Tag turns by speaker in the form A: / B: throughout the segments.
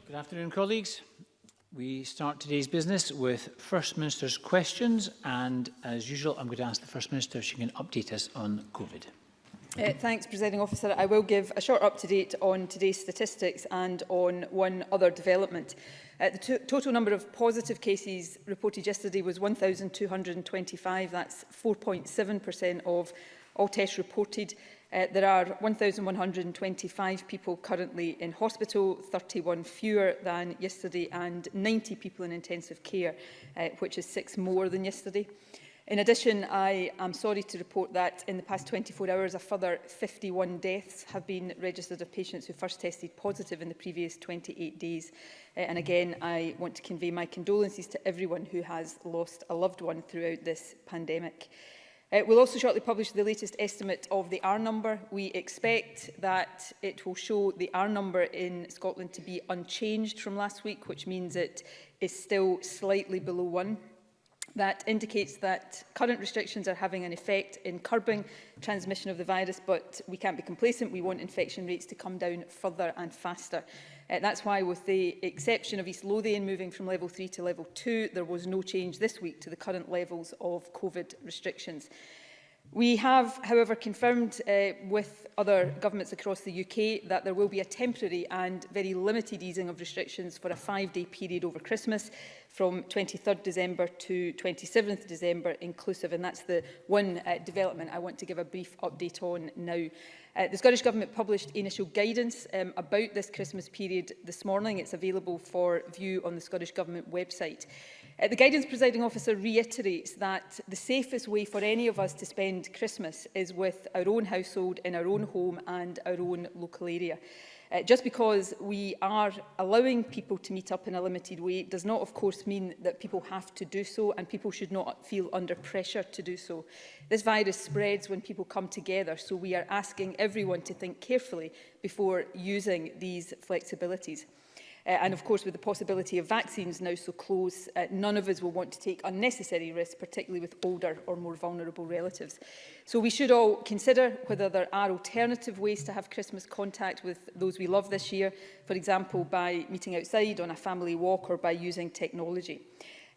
A: Good afternoon, colleagues. We start today's business with First Minister's questions, and as usual, I'm going to ask the First Minister if she can update us on COVID.
B: Thanks, Presiding Officer. I will give a short up-to-date on today's statistics and on one other development. The total number of positive cases reported yesterday was 1,225. That's 4.7% of all tests reported. There are 1,125 people currently in hospital, 31 fewer than yesterday, and 90 people in intensive care, which is 6 more than yesterday. In addition, I am sorry to report that in the past 24 hours, a further 51 deaths have been registered of patients who first tested positive in the previous 28 days. And again, I want to convey my condolences to everyone who has lost a loved one throughout this pandemic. We'll also shortly publish the latest estimate of the R number. We expect that it will show the R number in Scotland to be unchanged from last week, which means it is still slightly below 1. That indicates that current restrictions are having an effect in curbing transmission of the virus, but we can't be complacent. We want infection rates to come down further and faster. That's why, with the exception of East Lothian moving from level 3 to level 2, there was no change this week to the current levels of COVID restrictions. We have, however, confirmed with other governments across the UK that there will be a temporary and very limited easing of restrictions for a 5-day period over Christmas from 23rd December to 27th December inclusive, and that's the one development I want to give a brief update on now. The Scottish Government published initial guidance about this Christmas period this morning. It's available for view on the Scottish Government website. The Guidance Presiding Officer reiterates that the safest way for any of us to spend Christmas is with our own household, in our own home and our own local area. Just because we are allowing people to meet up in a limited way does not, of course, mean that people have to do so, and people should not feel under pressure to do so. This virus spreads when people come together, so we are asking everyone to think carefully before using these flexibilities. And of course, with the possibility of vaccines now so close, none of us will want to take unnecessary risks, particularly with older or more vulnerable relatives. So we should all consider whether there are alternative ways to have Christmas contact with those we love this year, for example, by meeting outside on a family walk or by using technology.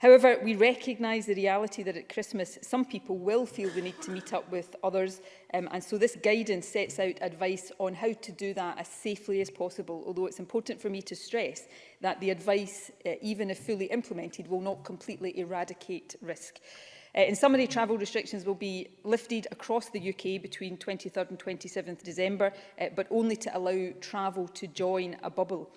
B: However, we recognise the reality that at Christmas, some people will feel the need to meet up with others, and so this guidance sets out advice on how to do that as safely as possible, although it's important for me to stress that the advice, even if fully implemented, will not completely eradicate risk. In summary, travel restrictions will be lifted across the UK between 23rd and 27th December, but only to allow travel to join a bubble.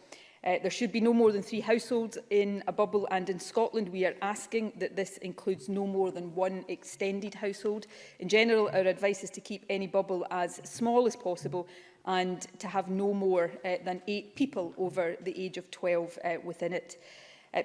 B: There should be no more than 3 households in a bubble, and in Scotland we are asking that this includes no more than 1 extended household. In general, our advice is to keep any bubble as small as possible and to have no more than 8 people over the age of 12 within it.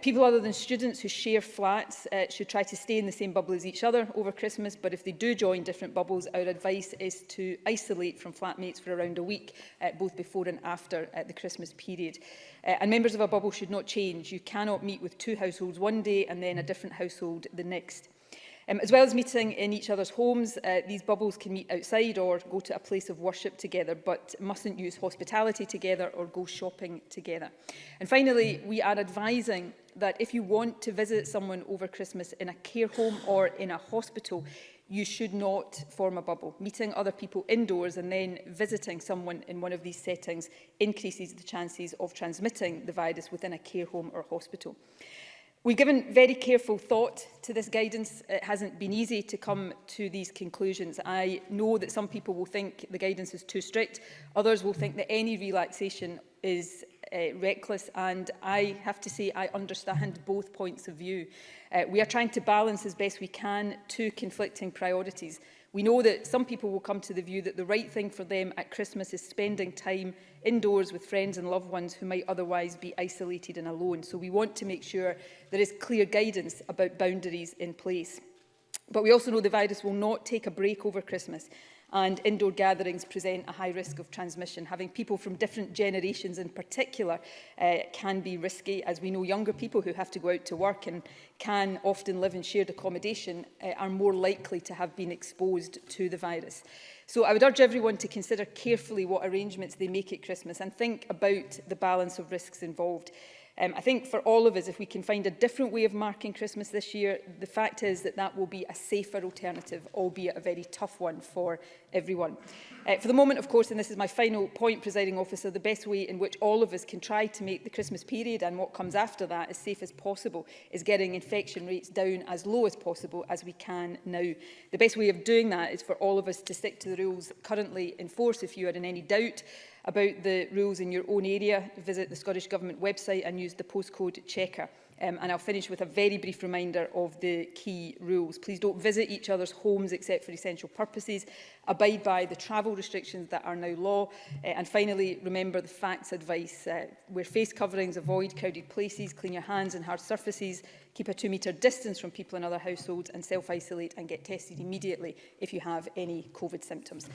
B: People other than students who share flats should try to stay in the same bubble as each other over Christmas, but if they do join different bubbles, our advice is to isolate from flatmates for around a week, both before and after the Christmas period. And members of a bubble should not change. You cannot meet with 2 households one day and then a different household the next. As well as meeting in each other's homes, these bubbles can meet outside or go to a place of worship together, but mustn't use hospitality together or go shopping together. And finally, we are advising that if you want to visit someone over Christmas in a care home or in a hospital, you should not form a bubble. Meeting other people indoors and then visiting someone in one of these settings increases the chances of transmitting the virus within a care home or hospital. We've given very careful thought to this guidance. It hasn't been easy to come to these conclusions. I know that some people will think the guidance is too strict. Others will think that any relaxation is reckless, and I have to say I understand both points of view. We are trying to balance as best we can 2 conflicting priorities. We know that some people will come to the view that the right thing for them at Christmas is spending time indoors with friends and loved ones who might otherwise be isolated and alone. So we want to make sure there is clear guidance about boundaries in place. But we also know the virus will not take a break over Christmas, and indoor gatherings present a high risk of transmission. Having people from different generations in particular can be risky, as we know younger people who have to go out to work and can often live in shared accommodation are more likely to have been exposed to the virus. So I would urge everyone to consider carefully what arrangements they make at Christmas and think about the balance of risks involved. I think for all of us, if we can find a different way of marking Christmas this year, the fact is that that will be a safer alternative, albeit a very tough one for everyone. For the moment, of course, and this is my final point, Presiding Officer, the best way in which all of us can try to make the Christmas period and what comes after that as safe as possible is getting infection rates down as low as possible as we can now. The best way of doing that is for all of us to stick to the rules currently in force. If you are in any doubt about the rules in your own area, visit the Scottish Government website and use the postcode checker. And I'll finish with a very brief reminder of the key rules. Please don't visit each other's homes except for essential purposes. Abide by the travel restrictions that are now law. And finally, remember the facts advice. Wear face coverings, avoid crowded places, clean your hands and hard surfaces, keep a 2-metre distance from people in other households and self-isolate and get tested immediately if you have any COVID symptoms.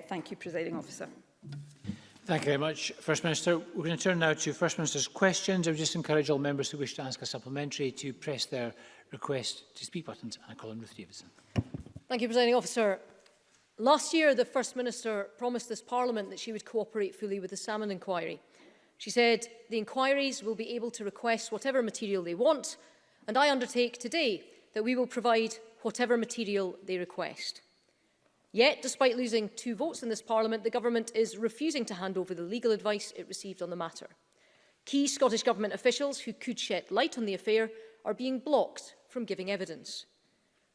B: Thank you, Presiding Officer.
A: Thank you very much, First Minister. We're going to turn now to First Minister's questions. I would just encourage all members who wish to ask a supplementary to press their request to speak buttons. And I call on Ruth Davidson.
C: Thank you, Presiding Officer. Last year, the First Minister promised this Parliament that she would cooperate fully with the Salmon Inquiry. She said the inquiries will be able to request whatever material they want, and I undertake today that we will provide whatever material they request. Yet, despite losing 2 votes in this Parliament, the Government is refusing to hand over the legal advice it received on the matter. Key Scottish Government officials who could shed light on the affair are being blocked from giving evidence,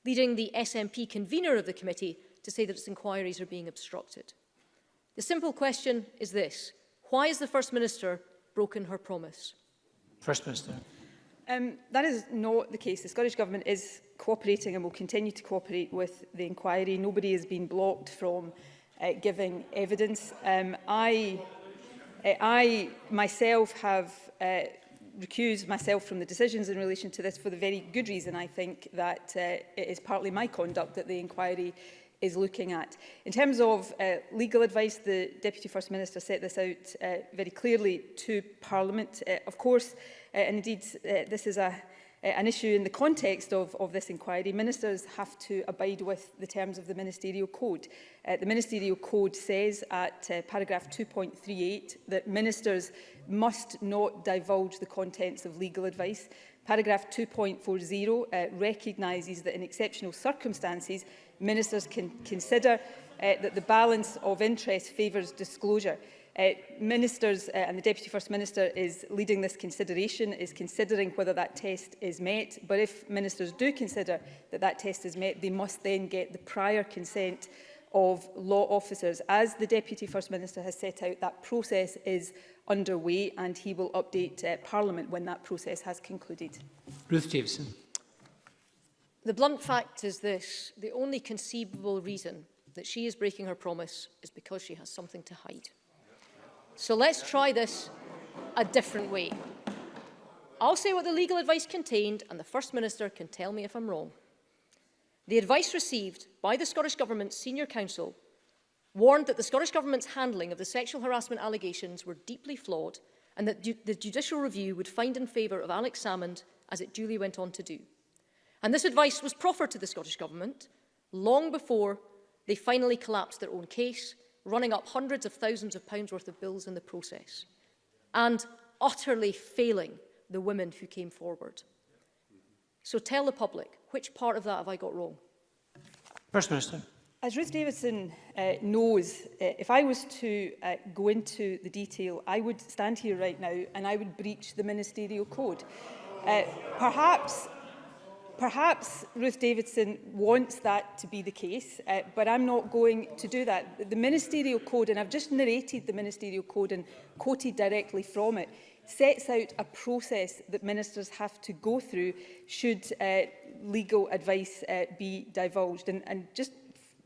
C: leading the SNP convener of the committee to say that its inquiries are being obstructed. The simple question is this: why has the First Minister broken her promise?
A: First Minister.
B: That is not the case. The Scottish Government is cooperating and will continue to cooperate with the inquiry. Nobody has been blocked from giving evidence. I myself have recused myself from the decisions in relation to this for the very good reason, I think, that it is partly my conduct that the inquiry is looking at. In terms of legal advice, the Deputy First Minister set this out very clearly to Parliament. Of course, and indeed this is an issue in the context of this inquiry, ministers have to abide with the terms of the Ministerial Code. The Ministerial Code says at paragraph 2.38 that ministers must not divulge the contents of legal advice. Paragraph 2.40 recognises that in exceptional circumstances, ministers can consider that the balance of interest favours disclosure. Ministers and the Deputy First Minister is leading this consideration, is considering whether that test is met. But if ministers do consider that that test is met, they must then get the prior consent of law officers. As the Deputy First Minister has set out, that process is underway and he will update Parliament when that process has concluded.
A: Ruth Davidson.
C: The blunt fact is this: the only conceivable reason that she is breaking her promise is because she has something to hide. So let's try this a different way. I'll say what the legal advice contained and the First Minister can tell me if I'm wrong. The advice received by the Scottish Government's Senior Counsel warned that the Scottish Government's handling of the sexual harassment allegations were deeply flawed and that the judicial review would find in favour of Alex Salmond, as it duly went on to do. And this advice was proffered to the Scottish Government long before they finally collapsed their own case, running up hundreds of thousands of pounds worth of bills in the process, and utterly failing the women who came forward. So tell the public, which part of that have I got wrong?
A: First Minister.
B: As Ruth Davidson knows, if I was to go into the detail, I would stand here right now and I would breach the Ministerial Code. Perhaps Ruth Davidson wants that to be the case, but I'm not going to do that. The Ministerial Code, and I've just narrated the Ministerial Code and quoted directly from it, sets out a process that ministers have to go through should legal advice be divulged. And just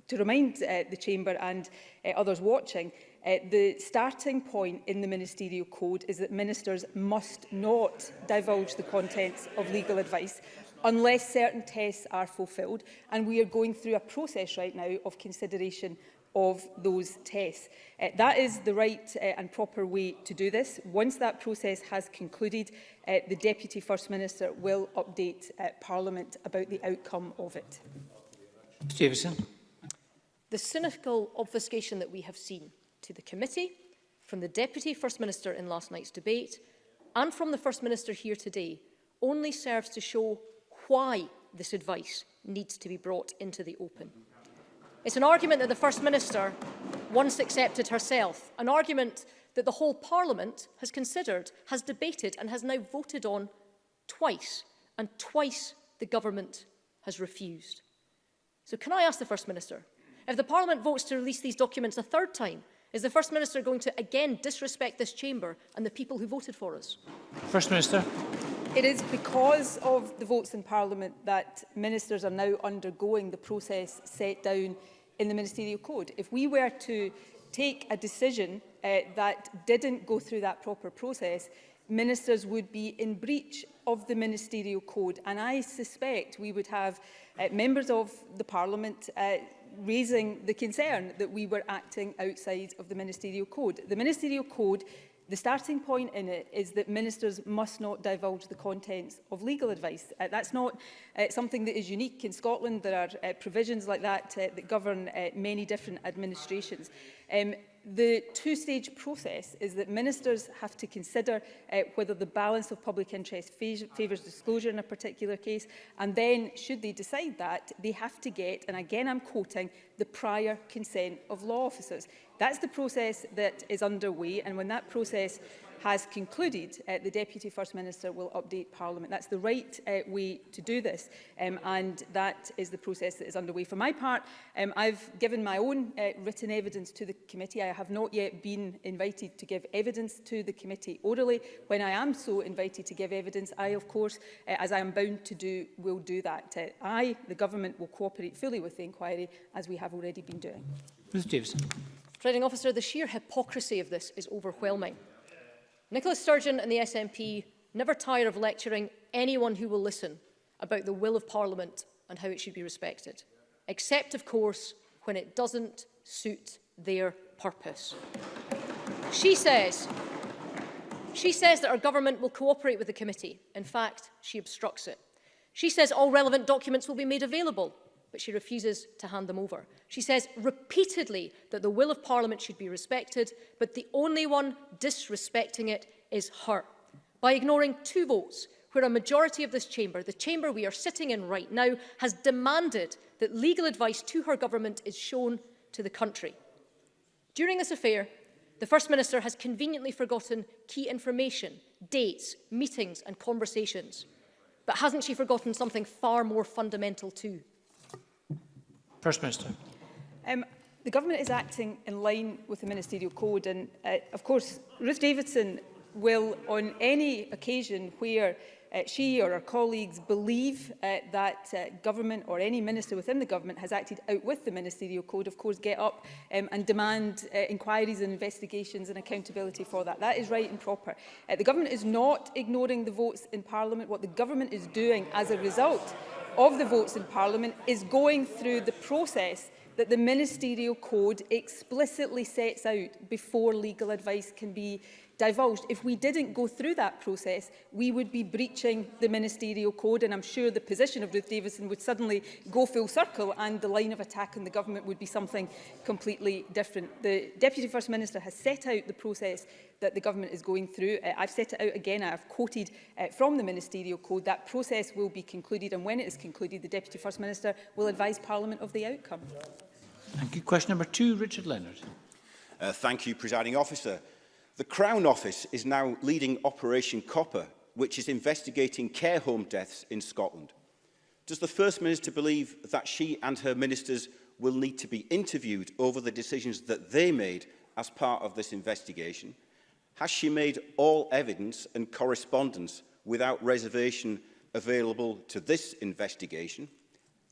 B: to remind the Chamber and others watching, the starting point in the Ministerial Code is that ministers must not divulge the contents of legal advice unless certain tests are fulfilled. And we are going through a process right now of consideration of those tests. That is the right and proper way to do this. Once that process has concluded, the Deputy First Minister will update Parliament about the outcome of it.
A: Davison.
C: The cynical obfuscation that we have seen to the committee from the Deputy First Minister in last night's debate and from the First Minister here today only serves to show why this advice needs to be brought into the open. It's an argument that the First Minister once accepted herself, an argument that the whole Parliament has considered, has debated and has now voted on twice, and twice the government has refused. So can I ask the First Minister, if the Parliament votes to release these documents a third time, is the First Minister going to again disrespect this chamber and the people who voted for us?
A: First Minister.
B: It is because of the votes in Parliament that ministers are now undergoing the process set down in the Ministerial Code. If we were to take a decision that didn't go through that proper process, ministers would be in breach of the Ministerial Code. And I suspect we would have members of the Parliament raising the concern that we were acting outside of the Ministerial Code. The Ministerial Code, the starting point in it is that ministers must not divulge the contents of legal advice. That's not something that is unique in Scotland. There are provisions like that that govern many different administrations. The two-stage process is that ministers have to consider whether the balance of public interest favours disclosure in a particular case, and then, should they decide that, they have to get, and again I'm quoting, the prior consent of law officers. That's the process that is underway, and when that process has concluded, the Deputy First Minister will update Parliament. That's the right way to do this, and that is the process that is underway. For my part, I've given my own written evidence to the committee. I have not yet been invited to give evidence to the committee orally. When I am so invited to give evidence, I, of course, as I am bound to do, will do that. I, the Government, will cooperate fully with the inquiry, as we have already been doing.
A: Ruth Davidson.
C: Presiding Officer, the sheer hypocrisy of this is overwhelming. Nicola Sturgeon and the SNP never tire of lecturing anyone who will listen about the will of Parliament and how it should be respected, except, of course, when it doesn't suit their purpose. She says that our government will cooperate with the committee. In fact, she obstructs it. She says all relevant documents will be made available, but she refuses to hand them over. She says repeatedly that the will of Parliament should be respected, but the only one disrespecting it is her, by ignoring two votes where a majority of this chamber, the chamber we are sitting in right now, has demanded that legal advice to her government is shown to the country. During this affair, the First Minister has conveniently forgotten key information, dates, meetings and conversations. But hasn't she forgotten something far more fundamental too?
A: First Minister.
B: The Government is acting in line with the Ministerial Code, and of course Ruth Davidson will, on any occasion where she or her colleagues believe that government or any minister within the government has acted out with the Ministerial Code, of course get up and demand inquiries and investigations and accountability for that. That is right and proper. The government is not ignoring the votes in Parliament. What the government is doing as a result of the votes in Parliament is going through the process that the Ministerial Code explicitly sets out before legal advice can be divulged. If we didn't go through that process, we would be breaching the Ministerial Code, and I'm sure the position of Ruth Davidson would suddenly go full circle and the line of attack on the government would be something completely different. The Deputy First Minister has set out the process that the government is going through. I've set it out again. I've quoted from the Ministerial Code. That process will be concluded, and when it is concluded, the Deputy First Minister will advise Parliament of the outcome.
A: Thank you. Question number 2, Richard Leonard.
D: Thank you, Presiding Officer. The Crown Office is now leading Operation Copper, which is investigating care home deaths in Scotland. Does the First Minister believe that she and her ministers will need to be interviewed over the decisions that they made as part of this investigation? Has she made all evidence and correspondence without reservation available to this investigation?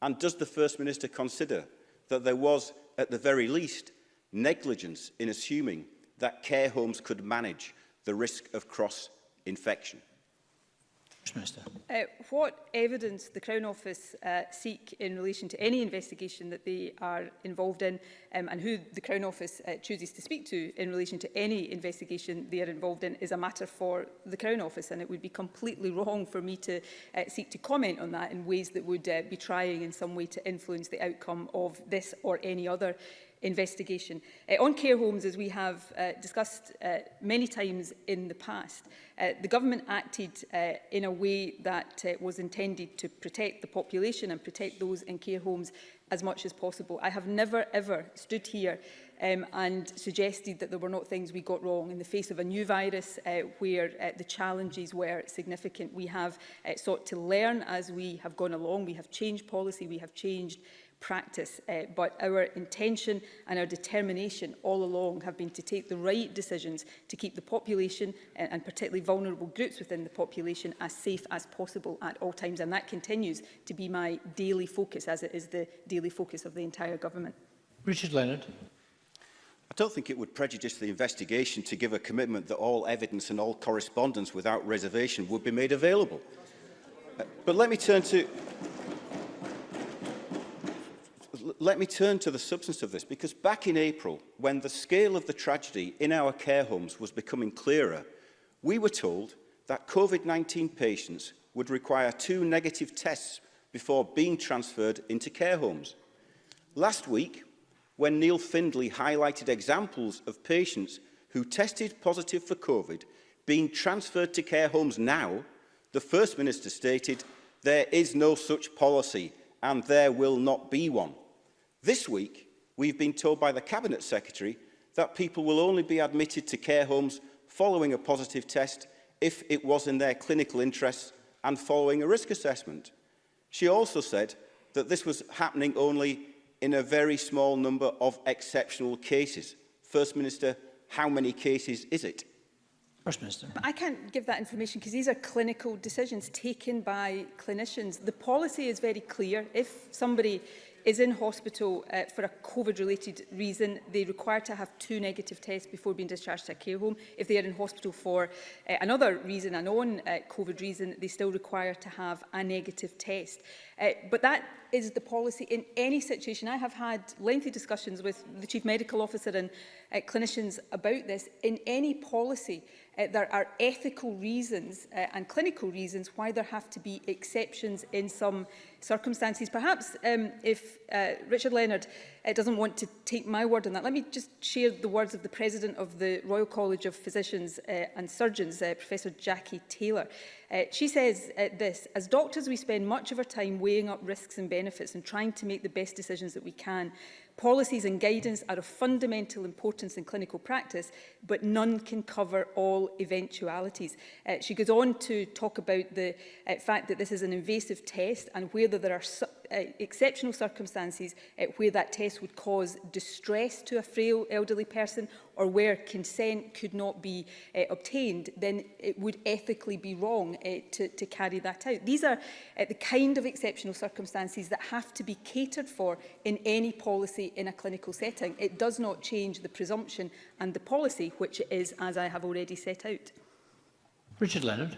D: And does the First Minister consider that there was, at the very least, negligence in assuming that care homes could manage the risk of cross-infection?
B: What evidence the Crown Office seek in relation to any investigation that they are involved in, and who the Crown Office chooses to speak to in relation to any investigation they are involved in, is a matter for the Crown Office, and it would be completely wrong for me to seek to comment on that in ways that would be trying in some way to influence the outcome of this or any other investigation. On care homes, as we have discussed many times in the past, the government acted in a way that was intended to protect the population and protect those in care homes as much as possible. I have never ever stood here and suggested that there were not things we got wrong. In the face of a new virus where the challenges were significant, we have sought to learn as we have gone along. We have changed policy, we have changed practice, but our intention and our determination all along have been to take the right decisions to keep the population and particularly vulnerable groups within the population as safe as possible at all times, and that continues to be my daily focus, as it is the daily focus of the entire government.
A: Richard Leonard.
D: I don't think it would prejudice the investigation to give a commitment that all evidence and all correspondence without reservation would be made available. But let me turn to the substance of this, because back in April, when the scale of the tragedy in our care homes was becoming clearer, we were told that COVID-19 patients would require 2 negative tests before being transferred into care homes. Last week, when Neil Findlay highlighted examples of patients who tested positive for COVID being transferred to care homes now, the First Minister stated, "There is no such policy and there will not be one." This week, we've been told by the Cabinet Secretary that people will only be admitted to care homes following a positive test if it was in their clinical interests and following a risk assessment. She also said that this was happening only in a very small number of exceptional cases. First Minister, how many cases is it?
A: First Minister.
B: But I can't give that information because these are clinical decisions taken by clinicians. The policy is very clear. If somebody is in hospital for a COVID-related reason, they require to have 2 negative tests before being discharged to a care home. If they are in hospital for another reason, a non-COVID reason, they still require to have a negative test. But that is the policy in any situation. I have had lengthy discussions with the Chief Medical Officer and clinicians about this. In any policy, there are ethical reasons and clinical reasons why there have to be exceptions in some circumstances. Perhaps if Richard Leonard doesn't want to take my word on that, let me just share the words of the President of the Royal College of Physicians and Surgeons, Professor Jackie Taylor. She says this: "As doctors, we spend much of our time weighing up risks and benefits and trying to make the best decisions that we can. Policies and guidance are of fundamental importance in clinical practice, but none can cover all eventualities." She goes on to talk about the fact that this is an invasive test and whether there are exceptional circumstances where that test would cause distress to a frail elderly person or where consent could not be obtained, then it would ethically be wrong to carry that out. These are the kind of exceptional circumstances that have to be catered for in any policy in a clinical setting. It does not change the presumption and the policy, which it is, as I have already set out.
A: Richard Leonard.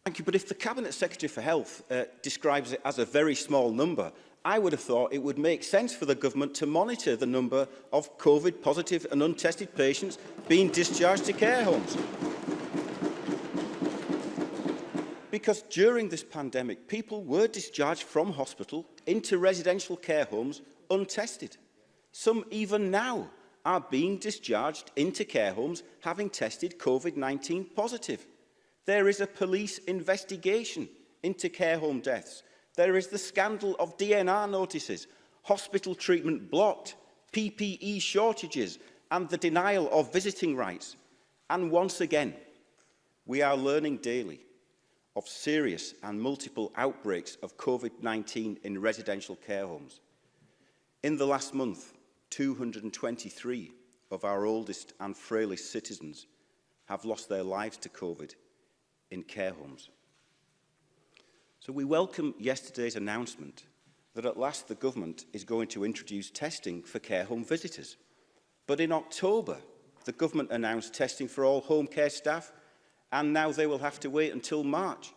D: Thank you. But if the Cabinet Secretary for Health describes it as a very small number, I would have thought it would make sense for the government to monitor the number of COVID-positive and untested patients being discharged to care homes. Because during this pandemic, people were discharged from hospital into residential care homes untested. Some even now are being discharged into care homes having tested COVID-19 positive. There is a police investigation into care home deaths. There is the scandal of DNR notices, hospital treatment blocked, PPE shortages, and the denial of visiting rights. And once again, we are learning daily of serious and multiple outbreaks of COVID-19 in residential care homes. In the last month, 223 of our oldest and frailest citizens have lost their lives to COVID in care homes. So we welcome yesterday's announcement that at last the government is going to introduce testing for care home visitors. But in October, the government announced testing for all home care staff, and now they will have to wait until March.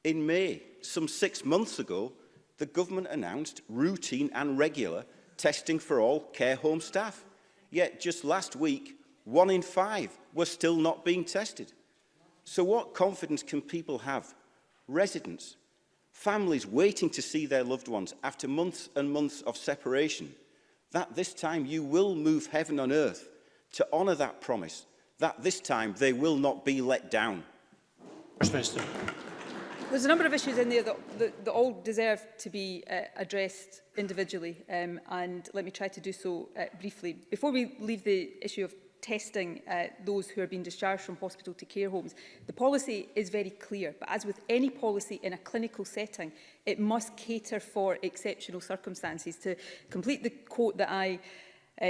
D: In May, some 6 months ago, the government announced routine and regular testing for all care home staff. Yet just last week, 1 in 5 were still not being tested. So what confidence can people have? Residents, families waiting to see their loved ones after months and months of separation, that this time you will move heaven and earth to honour that promise, that this time they will not be let down?
A: First Minister.
B: There's a number of issues in there that all deserve to be addressed individually, and let me try to do so briefly. Before we leave the issue of testing those who are being discharged from hospital to care homes, the policy is very clear, but as with any policy in a clinical setting, it must cater for exceptional circumstances. To complete the quote that I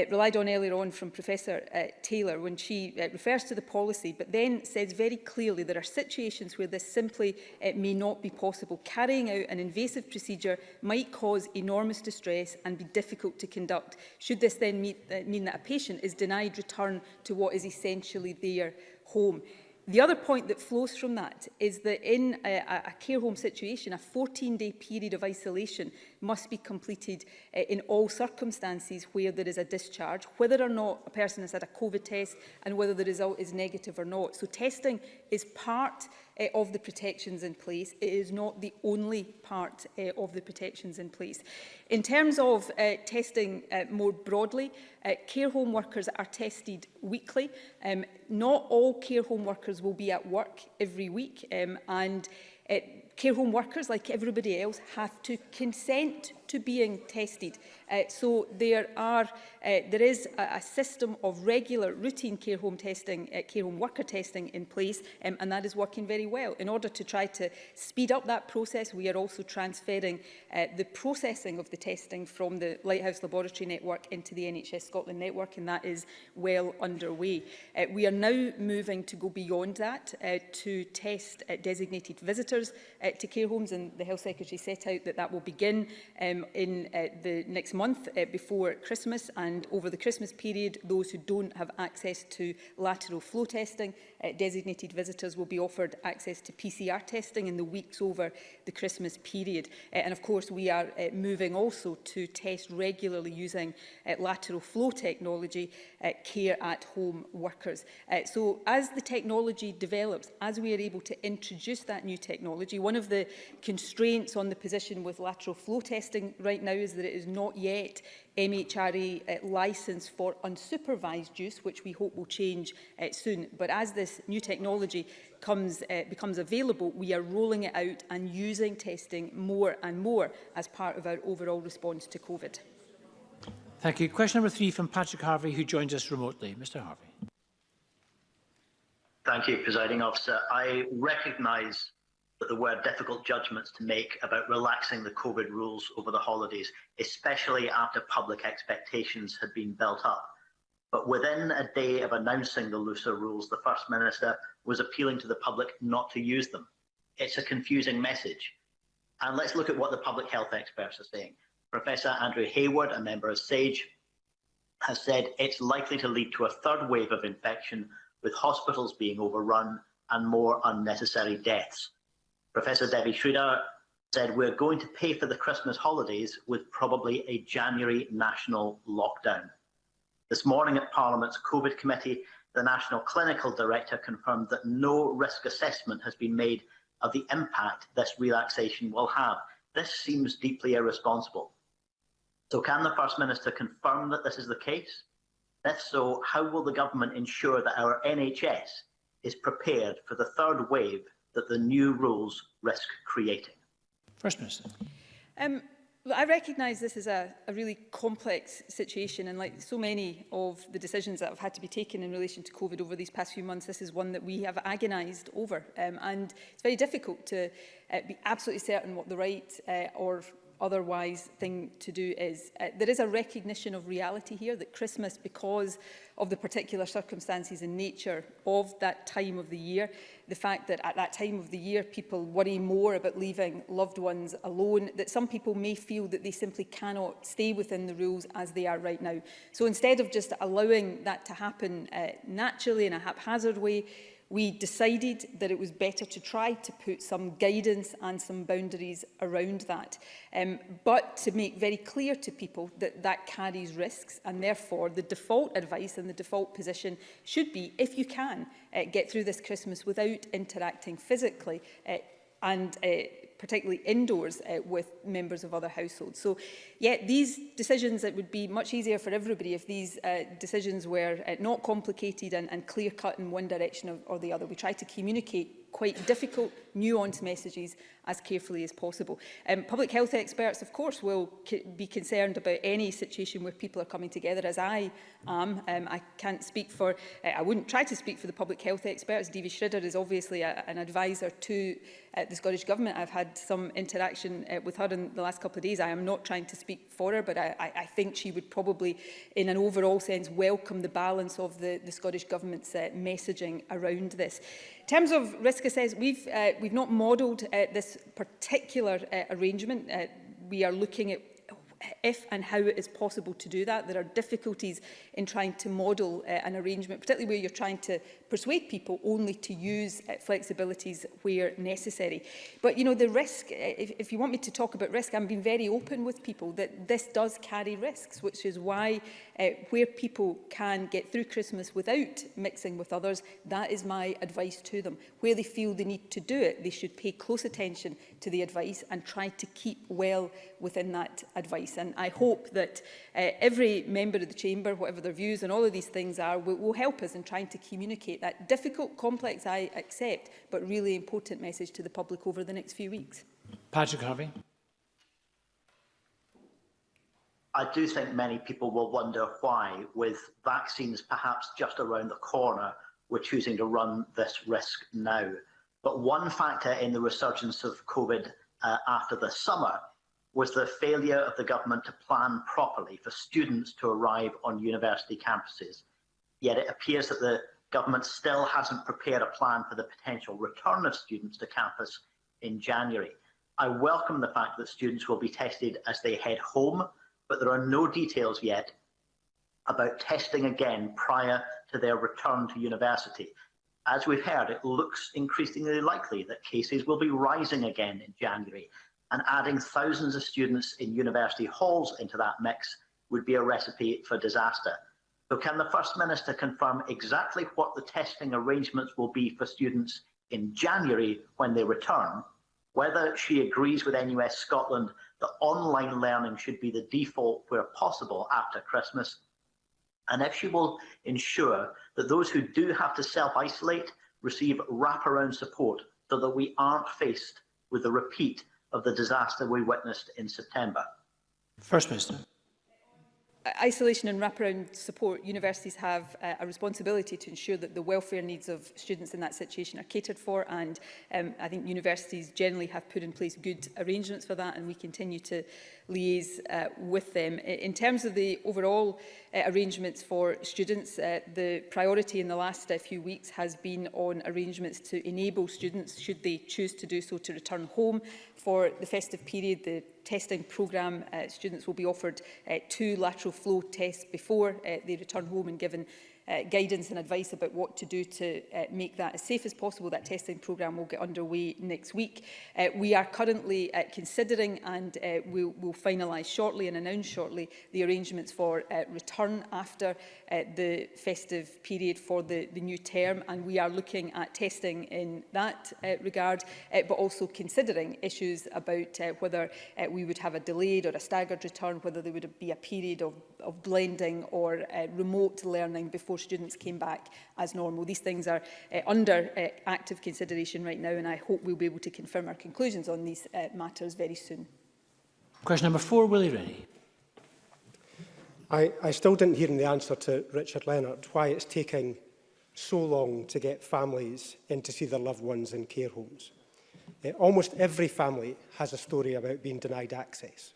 B: relied on earlier on from Professor Taylor when she refers to the policy, but then says very clearly there are situations where this simply may not be possible. Carrying out an invasive procedure might cause enormous distress and be difficult to conduct. Should this then mean that a patient is denied return to what is essentially their home? The other point that flows from that is that in a care home situation, a 14-day period of isolation must be completed in all circumstances where there is a discharge, whether or not a person has had a COVID test and whether the result is negative or not. So testing is part of the protections in place. It is not the only part of the protections in place. In terms of testing more broadly, care home workers are tested weekly. Not all care home workers will be at work every week, and care home workers, like everybody else, have to consent to being tested. So there is a system of regular routine care home testing, care home worker testing in place, and that is working very well. In order to try to speed up that process, we are also transferring the processing of the testing from the Lighthouse Laboratory Network into the NHS Scotland network, and that is well underway. We are now moving to go beyond that to test designated visitors to care homes, and the Health Secretary set out that will begin in the next month before Christmas, and over the Christmas period, those who don't have access to lateral flow testing, designated visitors will be offered access to PCR testing in the weeks over the Christmas period. And of course, we are moving also to test regularly using lateral flow technology care at home workers. So as the technology develops, as we are able to introduce that new technology, one of the constraints on the position with lateral flow testing right now is that it is not yet MHRA licensed for unsupervised use, which we hope will change soon. But as this new technology becomes available, we are rolling it out and using testing more and more as part of our overall response to COVID.
A: Thank you. Question number 3 from Patrick Harvey, who joins us remotely. Mr. Harvey.
E: Thank you, Presiding Officer. I recognise that there were difficult judgments to make about relaxing the COVID rules over the holidays, especially after public expectations had been built up. But within a day of announcing the looser rules, the First Minister was appealing to the public not to use them. It's a confusing message. And let's look at what the public health experts are saying. Professor Andrew Hayward, a member of SAGE, has said it's likely to lead to a third wave of infection, with hospitals being overrun and more unnecessary deaths. Professor Devi Sridhar said we're going to pay for the Christmas holidays with probably a January national lockdown. This morning at Parliament's COVID committee, the National Clinical Director confirmed that no risk assessment has been made of the impact this relaxation will have. This seems deeply irresponsible. So can the First Minister confirm that this is the case? If so, how will the government ensure that our NHS is prepared for the third wave that the new rules risk creating?
A: First Minister.
B: I recognise this is a really complex situation, and like so many of the decisions that have had to be taken in relation to COVID over these past few months, this is one that we have agonised over. And it's very difficult to be absolutely certain what the right or otherwise thing to do is. There is a recognition of reality here that Christmas, because of the particular circumstances and nature of that time of the year, the fact that at that time of the year people worry more about leaving loved ones alone, that some people may feel that they simply cannot stay within the rules as they are right now. So instead of just allowing that to happen naturally in a haphazard way, we decided that it was better to try to put some guidance and some boundaries around that, but to make very clear to people that that carries risks, and therefore the default advice and the default position should be, if you can, get through this Christmas without interacting physically, and particularly indoors with members of other households. So, yeah, these decisions, it would be much easier for everybody if these decisions were not complicated and clear-cut in one direction or the other. We try to communicate quite difficult, nuanced messages as carefully as possible. Public health experts, of course, will be concerned about any situation where people are coming together, as I am. I can't speak for, I wouldn't try to speak for the public health experts. Davy Schridder is obviously an advisor to the Scottish Government. I've had some interaction with her in the last couple of days. I am not trying to speak for her, but I think she would probably, in an overall sense, welcome the balance of the Scottish Government's messaging around this. In terms of risk assessment, we've not modelled this particular arrangement. We are looking at if and how it is possible to do that. There are difficulties in trying to model an arrangement, particularly where you're trying to persuade people only to use flexibilities where necessary. But, you know, the risk, if you want me to talk about risk, I'm being very open with people that this does carry risks, which is why where people can get through Christmas without mixing with others, that is my advice to them. Where they feel they need to do it, they should pay close attention to the advice and try to keep well within that advice. And I hope that every member of the Chamber, whatever their views and all of these things are, will help us in trying to communicate that difficult, complex, I accept, but really important message to the public over the next few weeks.
A: Patrick Harvey.
E: I do think many people will wonder why, with vaccines perhaps just around the corner, we're choosing to run this risk now. But one factor in the resurgence of COVID after the summer was the failure of the government to plan properly for students to arrive on university campuses. Yet it appears that the government still hasn't prepared a plan for the potential return of students to campus in January. I welcome the fact that students will be tested as they head home, but there are no details yet about testing again prior to their return to university. As we've heard, it looks increasingly likely that cases will be rising again in January, and adding thousands of students in university halls into that mix would be a recipe for disaster. So can the First Minister confirm exactly what the testing arrangements will be for students in January when they return, whether she agrees with NUS Scotland that online learning should be the default where possible after Christmas, and if she will ensure that those who do have to self-isolate receive wraparound support so that we aren't faced with a repeat of the disaster we witnessed in September.
A: First Minister.
B: Isolation and wraparound support, universities have a responsibility to ensure that the welfare needs of students in that situation are catered for, and I think universities generally have put in place good arrangements for that, and we continue to liaise with them. In terms of the overall arrangements for students, the priority in the last few weeks has been on arrangements to enable students, should they choose to do so, to return home for the festive period. The testing programme, students will be offered 2 lateral flow tests before they return home and given guidance and advice about what to do to make that as safe as possible. That testing programme will get underway next week. We are currently considering, and we'll finalise shortly and announce shortly, the arrangements for return after the festive period for the new term, and we are looking at testing in that regard, but also considering issues about whether we would have a delayed or a staggered return, whether there would be a period of blending or remote learning before students came back as normal. These things are under active consideration right now, and I hope we'll be able to confirm our conclusions on these matters very soon.
A: Question number 4, Willie Rennie.
F: I still didn't hear in the answer to Richard Leonard why it's taking so long to get families in to see their loved ones in care homes. Almost every family has a story about being denied access.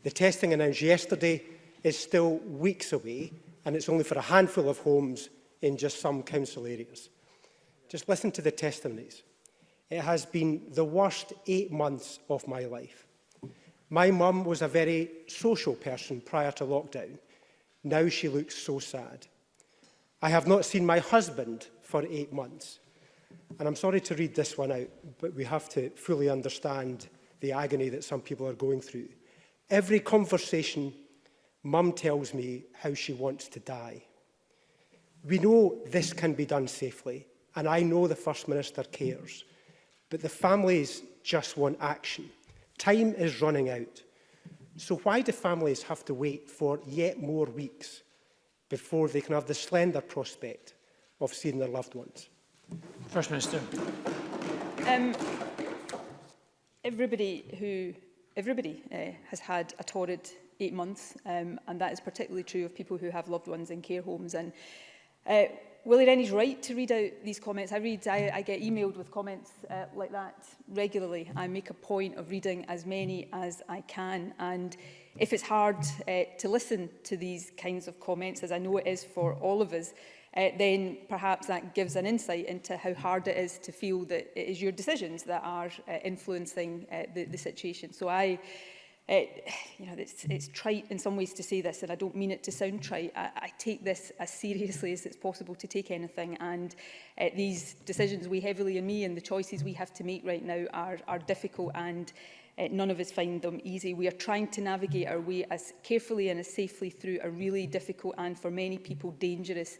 F: The testing announced yesterday is still weeks away, and it's only for a handful of homes in just some council areas. Just listen to the testimonies. It has been the worst 8 months of my life. My mum was a very social person prior to lockdown. Now she looks so sad. I have not seen my husband for 8 months. And I'm sorry to read this one out, but we have to fully understand the agony that some people are going through. Every conversation, Mum tells me how she wants to die. We know this can be done safely, and I know the First Minister cares. But the families just want action. Time is running out. So why do families have to wait for yet more weeks before they can have the slender prospect of seeing their loved ones?
A: First Minister.
B: Everybody has had a torrid 8 months, and that is particularly true of people who have loved ones in care homes. And Willie Rennie's right to read out these comments. I get emailed with comments like that regularly. I make a point of reading as many as I can. And if it's hard to listen to these kinds of comments, as I know it is for all of us, then perhaps that gives an insight into how hard it is to feel that it is your decisions that are influencing the situation. So it's trite in some ways to say this, and I don't mean it to sound trite. I take this as seriously as it's possible to take anything, and these decisions weigh heavily on me, and the choices we have to make right now are difficult, and none of us find them easy. We are trying to navigate our way as carefully and as safely through a really difficult and, for many people, dangerous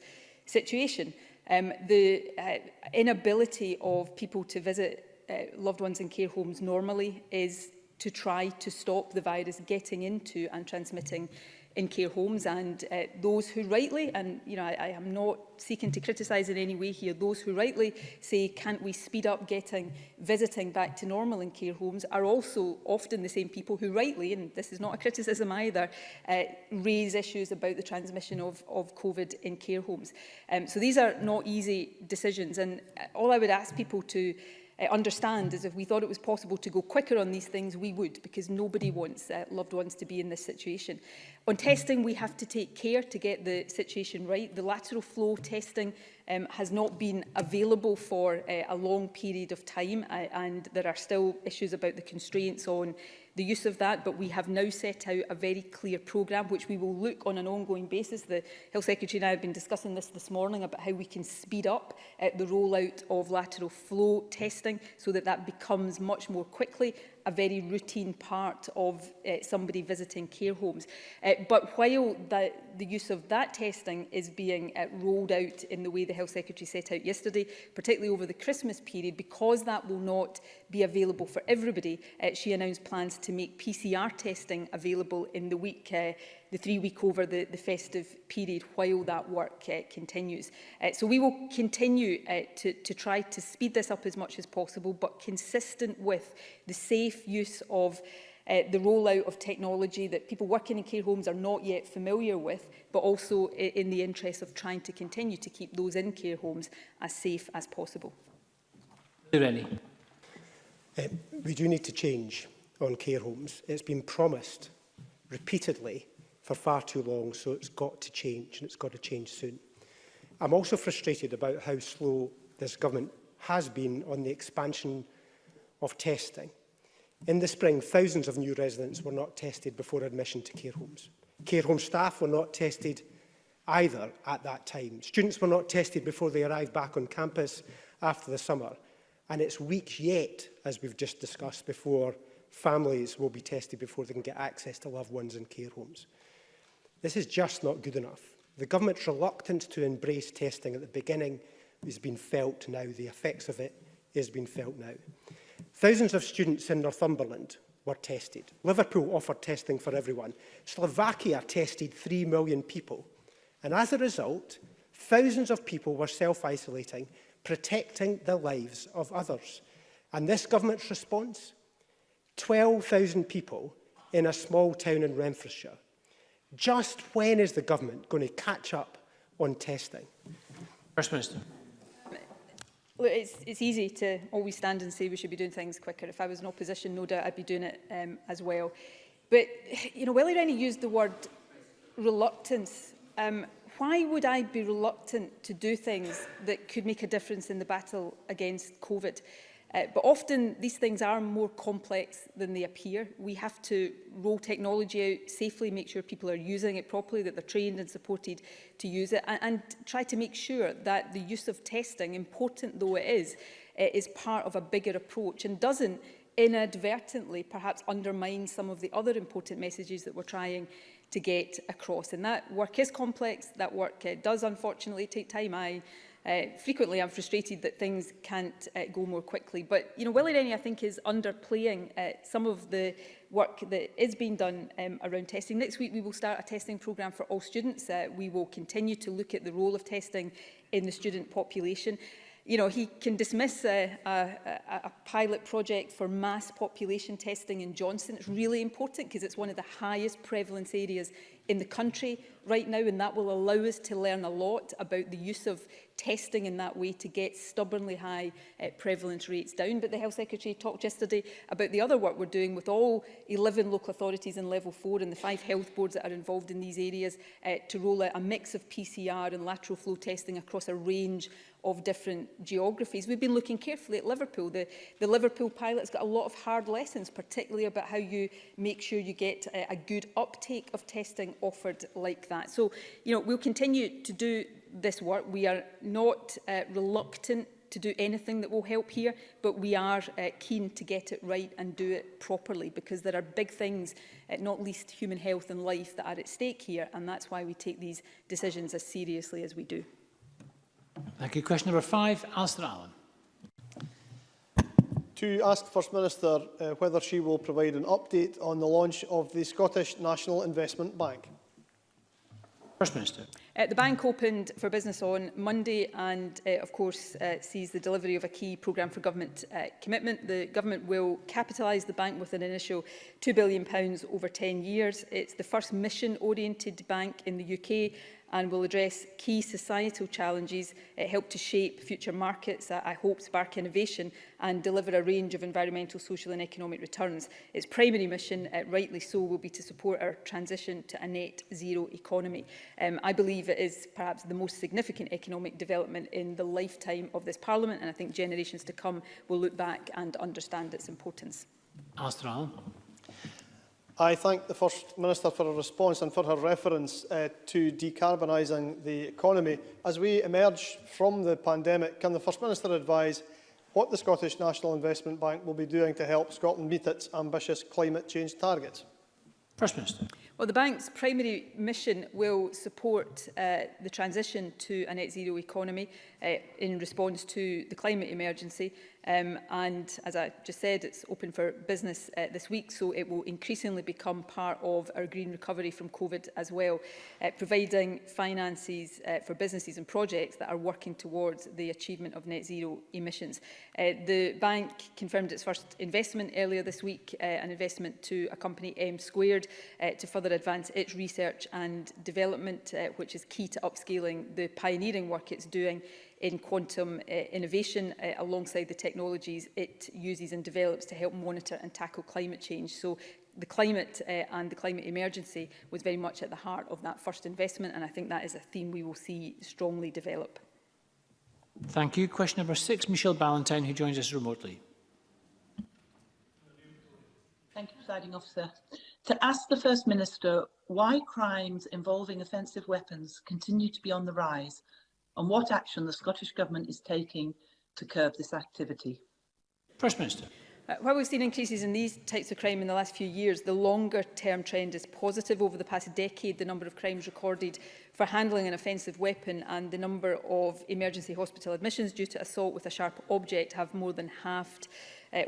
B: situation. The inability of people to visit loved ones in care homes normally is to try to stop the virus getting into and transmitting in care homes, and those who rightly, and I am not seeking to criticise in any way here, those who rightly say, can't we speed up getting visiting back to normal in care homes, are also often the same people who rightly, and this is not a criticism either, raise issues about the transmission of COVID in care homes. So these are not easy decisions, and all I would ask people to understand is if we thought it was possible to go quicker on these things, we would, because nobody wants loved ones to be in this situation. On testing, we have to take care to get the situation right. The lateral flow testing has not been available for a long period of time, and there are still issues about the constraints on the use of that, but we have now set out a very clear programme which we will look on an ongoing basis. The Health Secretary and I have been discussing this morning about how we can speed up the rollout of lateral flow testing so that becomes much more quickly a very routine part of somebody visiting care homes. But while the use of that testing is being rolled out in the way the Health Secretary set out yesterday, particularly over the Christmas period, because that will not be available for everybody, she announced plans to make PCR testing available in the week, the 3 week over the festive period, while that work continues. So we will continue to try to speed this up as much as possible, but consistent with the safe use of the rollout of technology that people working in care homes are not yet familiar with, but also in the interest of trying to continue to keep those in care homes as safe as possible.
A: Rennie.
F: We do need to change on care homes. It's been promised repeatedly for far too long, so it's got to change, and it's got to change soon. I'm also frustrated about how slow this government has been on the expansion of testing. In the spring, thousands of new residents were not tested before admission to care homes. Care home staff were not tested either at that time. Students were not tested before they arrived back on campus after the summer. And it's weeks yet, as we've just discussed, before families will be tested before they can get access to loved ones in care homes. This is just not good enough. The government's reluctance to embrace testing at the beginning is being felt now. The effects of it is being felt now. Thousands of students in Northumberland were tested. Liverpool offered testing for everyone. Slovakia tested 3 million people. And as a result, thousands of people were self-isolating, protecting the lives of others. And this government's response? 12,000 people in a small town in Renfrewshire. Just when is the government going to catch up on testing?
A: First Minister.
B: Look, it's easy to always stand and say we should be doing things quicker. If I was in opposition, no doubt I'd be doing it as well. But, Willie Rennie used the word reluctance. Why would I be reluctant to do things that could make a difference in the battle against COVID? But often these things are more complex than they appear. We have to roll technology out safely, make sure people are using it properly, that they're trained and supported to use it, and try to make sure that the use of testing, important though it is part of a bigger approach and doesn't inadvertently perhaps undermine some of the other important messages that we're trying to get across. And that work is complex. That work does unfortunately take time. I Frequently, I'm frustrated that things can't go more quickly. But, you know, Willie Rennie, I think, is underplaying some of the work that is being done around testing. Next week, we will start a testing programme for all students. We will continue to look at the role of testing in the student population. You know, he can dismiss a pilot project for mass population testing in Johnstone. It's really important because it's one of the highest prevalence areas in the country right now, and that will allow us to learn a lot about the use of testing in that way to get stubbornly high prevalence rates down. But the Health Secretary talked yesterday about the other work we're doing with all 11 local authorities in level 4 and the 5 health boards that are involved in these areas to roll out a mix of PCR and lateral flow testing across a range of different geographies. We've been looking carefully at Liverpool. The Liverpool pilot's got a lot of hard lessons, particularly about how you make sure you get a good uptake of testing offered like that. So, you know, we'll continue to do this work. We are not reluctant to do anything that will help here, but we are keen to get it right and do it properly, because there are big things, not least human health and life, that are at stake here, and that's why we take these decisions as seriously as we do.
A: Thank you. Question number 5, Alistair Allen.
G: To ask the First Minister whether she will provide an update on the launch of the Scottish National Investment Bank.
A: First Minister.
B: The bank opened for business on Monday and, of course, sees the delivery of a key programme for government commitment. The government will capitalise the bank with an initial £2 billion over 10 years. It's the first mission-oriented bank in the UK and will address key societal challenges, help to shape future markets, I hope spark innovation and deliver a range of environmental, social and economic returns. Its primary mission, rightly so, will be to support our transition to a net zero economy. I believe it is perhaps the most significant economic development in the lifetime of this Parliament, and I think generations to come will look back and understand its importance.
A: Alistair Allen.
G: I thank the First Minister for her response and for her reference to decarbonising the economy. As we emerge from the pandemic, can the First Minister advise what the Scottish National Investment Bank will be doing to help Scotland meet its ambitious climate change targets?
A: First Minister.
B: Well, the bank's primary mission will support the transition to a net zero economy in response to the climate emergency. And as I just said, it's open for business this week, so it will increasingly become part of our green recovery from COVID as well, providing finances for businesses and projects that are working towards the achievement of net zero emissions. The bank confirmed its first investment earlier this week, an investment to a company, M Squared, to further advance its research and development, which is key to upscaling the pioneering work it's doing in quantum innovation alongside the technologies it uses and develops to help monitor and tackle climate change. So the climate and the climate emergency was very much at the heart of that first investment, and I think that is a theme we will see strongly develop.
A: Thank you. Question number 6, Michelle Ballantyne, who joins us remotely.
H: Thank you, Presiding Officer. To ask the First Minister why crimes involving offensive weapons continue to be on the rise, and what action the Scottish Government is taking to curb this activity.
A: First Minister.
B: While we've seen increases in these types of crime in the last few years, the longer-term trend is positive. Over the past decade, the number of crimes recorded for handling an offensive weapon and the number of emergency hospital admissions due to assault with a sharp object have more than halved.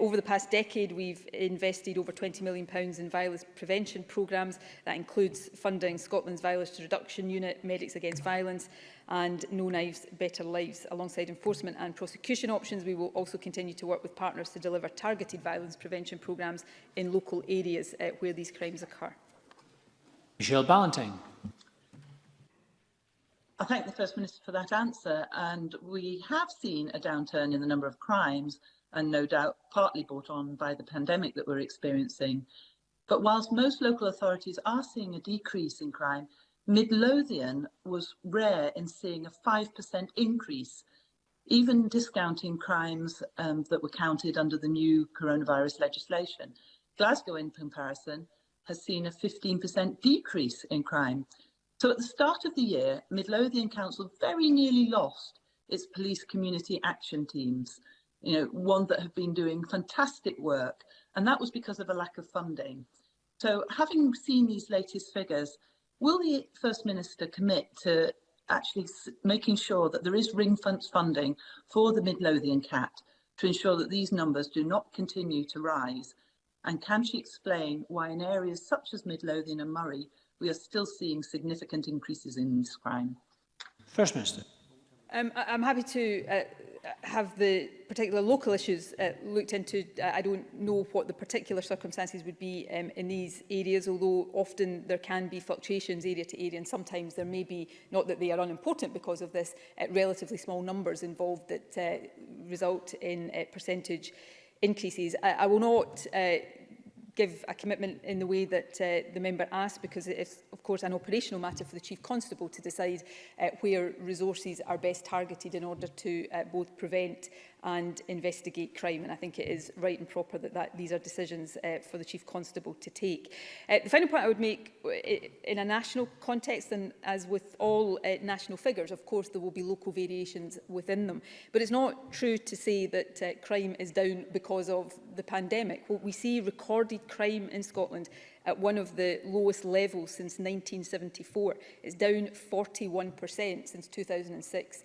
B: Over the past decade, we've invested over £20 million in violence prevention programmes. That includes funding Scotland's Violence Reduction Unit, Medics Against Violence and No Knives, Better Lives. Alongside enforcement and prosecution options, we will also continue to work with partners to deliver targeted violence prevention programmes in local areas where these crimes occur.
A: Michelle Ballantyne.
H: I thank the First Minister for that answer, and we have seen a downturn in the number of crimes, and no doubt partly brought on by the pandemic that we're experiencing. But whilst most local authorities are seeing a decrease in crime, Midlothian was rare in seeing a 5% increase, even discounting crimes that were counted under the new coronavirus legislation. Glasgow, in comparison, has seen a 15% decrease in crime. So at the start of the year, Midlothian Council very nearly lost its police community action teams, ones that have been doing fantastic work, and that was because of a lack of funding. So having seen these latest figures, will the First Minister commit to actually making sure that there is ring-fence funding for the Midlothian CAT to ensure that these numbers do not continue to rise? And can she explain why in areas such as Midlothian and Murray, we are still seeing significant increases in this crime?
A: First Minister.
B: I'm happy to have the particular local issues looked into. I don't know what the particular circumstances would be in these areas, although often there can be fluctuations area to area, and sometimes there may be, not that they are unimportant because of this, relatively small numbers involved that result in percentage increases. I will not give a commitment in the way that the member asked, because it is, of course, an operational matter for the Chief Constable to decide where resources are best targeted in order to both prevent and investigate crime. And I think it is right and proper that these are decisions for the Chief Constable to take. The final point I would make, in a national context, and as with all national figures, of course, there will be local variations within them. But it's not true to say that crime is down because of the pandemic. What we see recorded crime in Scotland at one of the lowest levels since 1974. It's down 41% since 2006.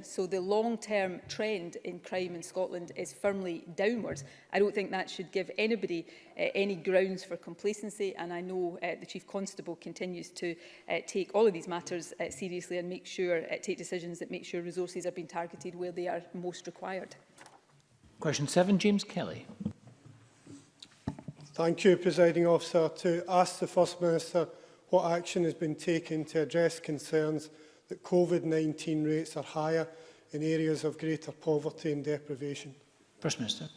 B: So the long-term trend in crime in Scotland is firmly downwards. I don't think that should give anybody any grounds for complacency, and I know the Chief Constable continues to take all of these matters seriously and take decisions that make sure resources are being targeted where they are most required.
A: Question 7, James Kelly.
F: Thank you, Presiding Officer. To ask the First Minister what action has been taken to address concerns that COVID-19 rates are higher in areas of greater poverty and deprivation.
A: First Minister.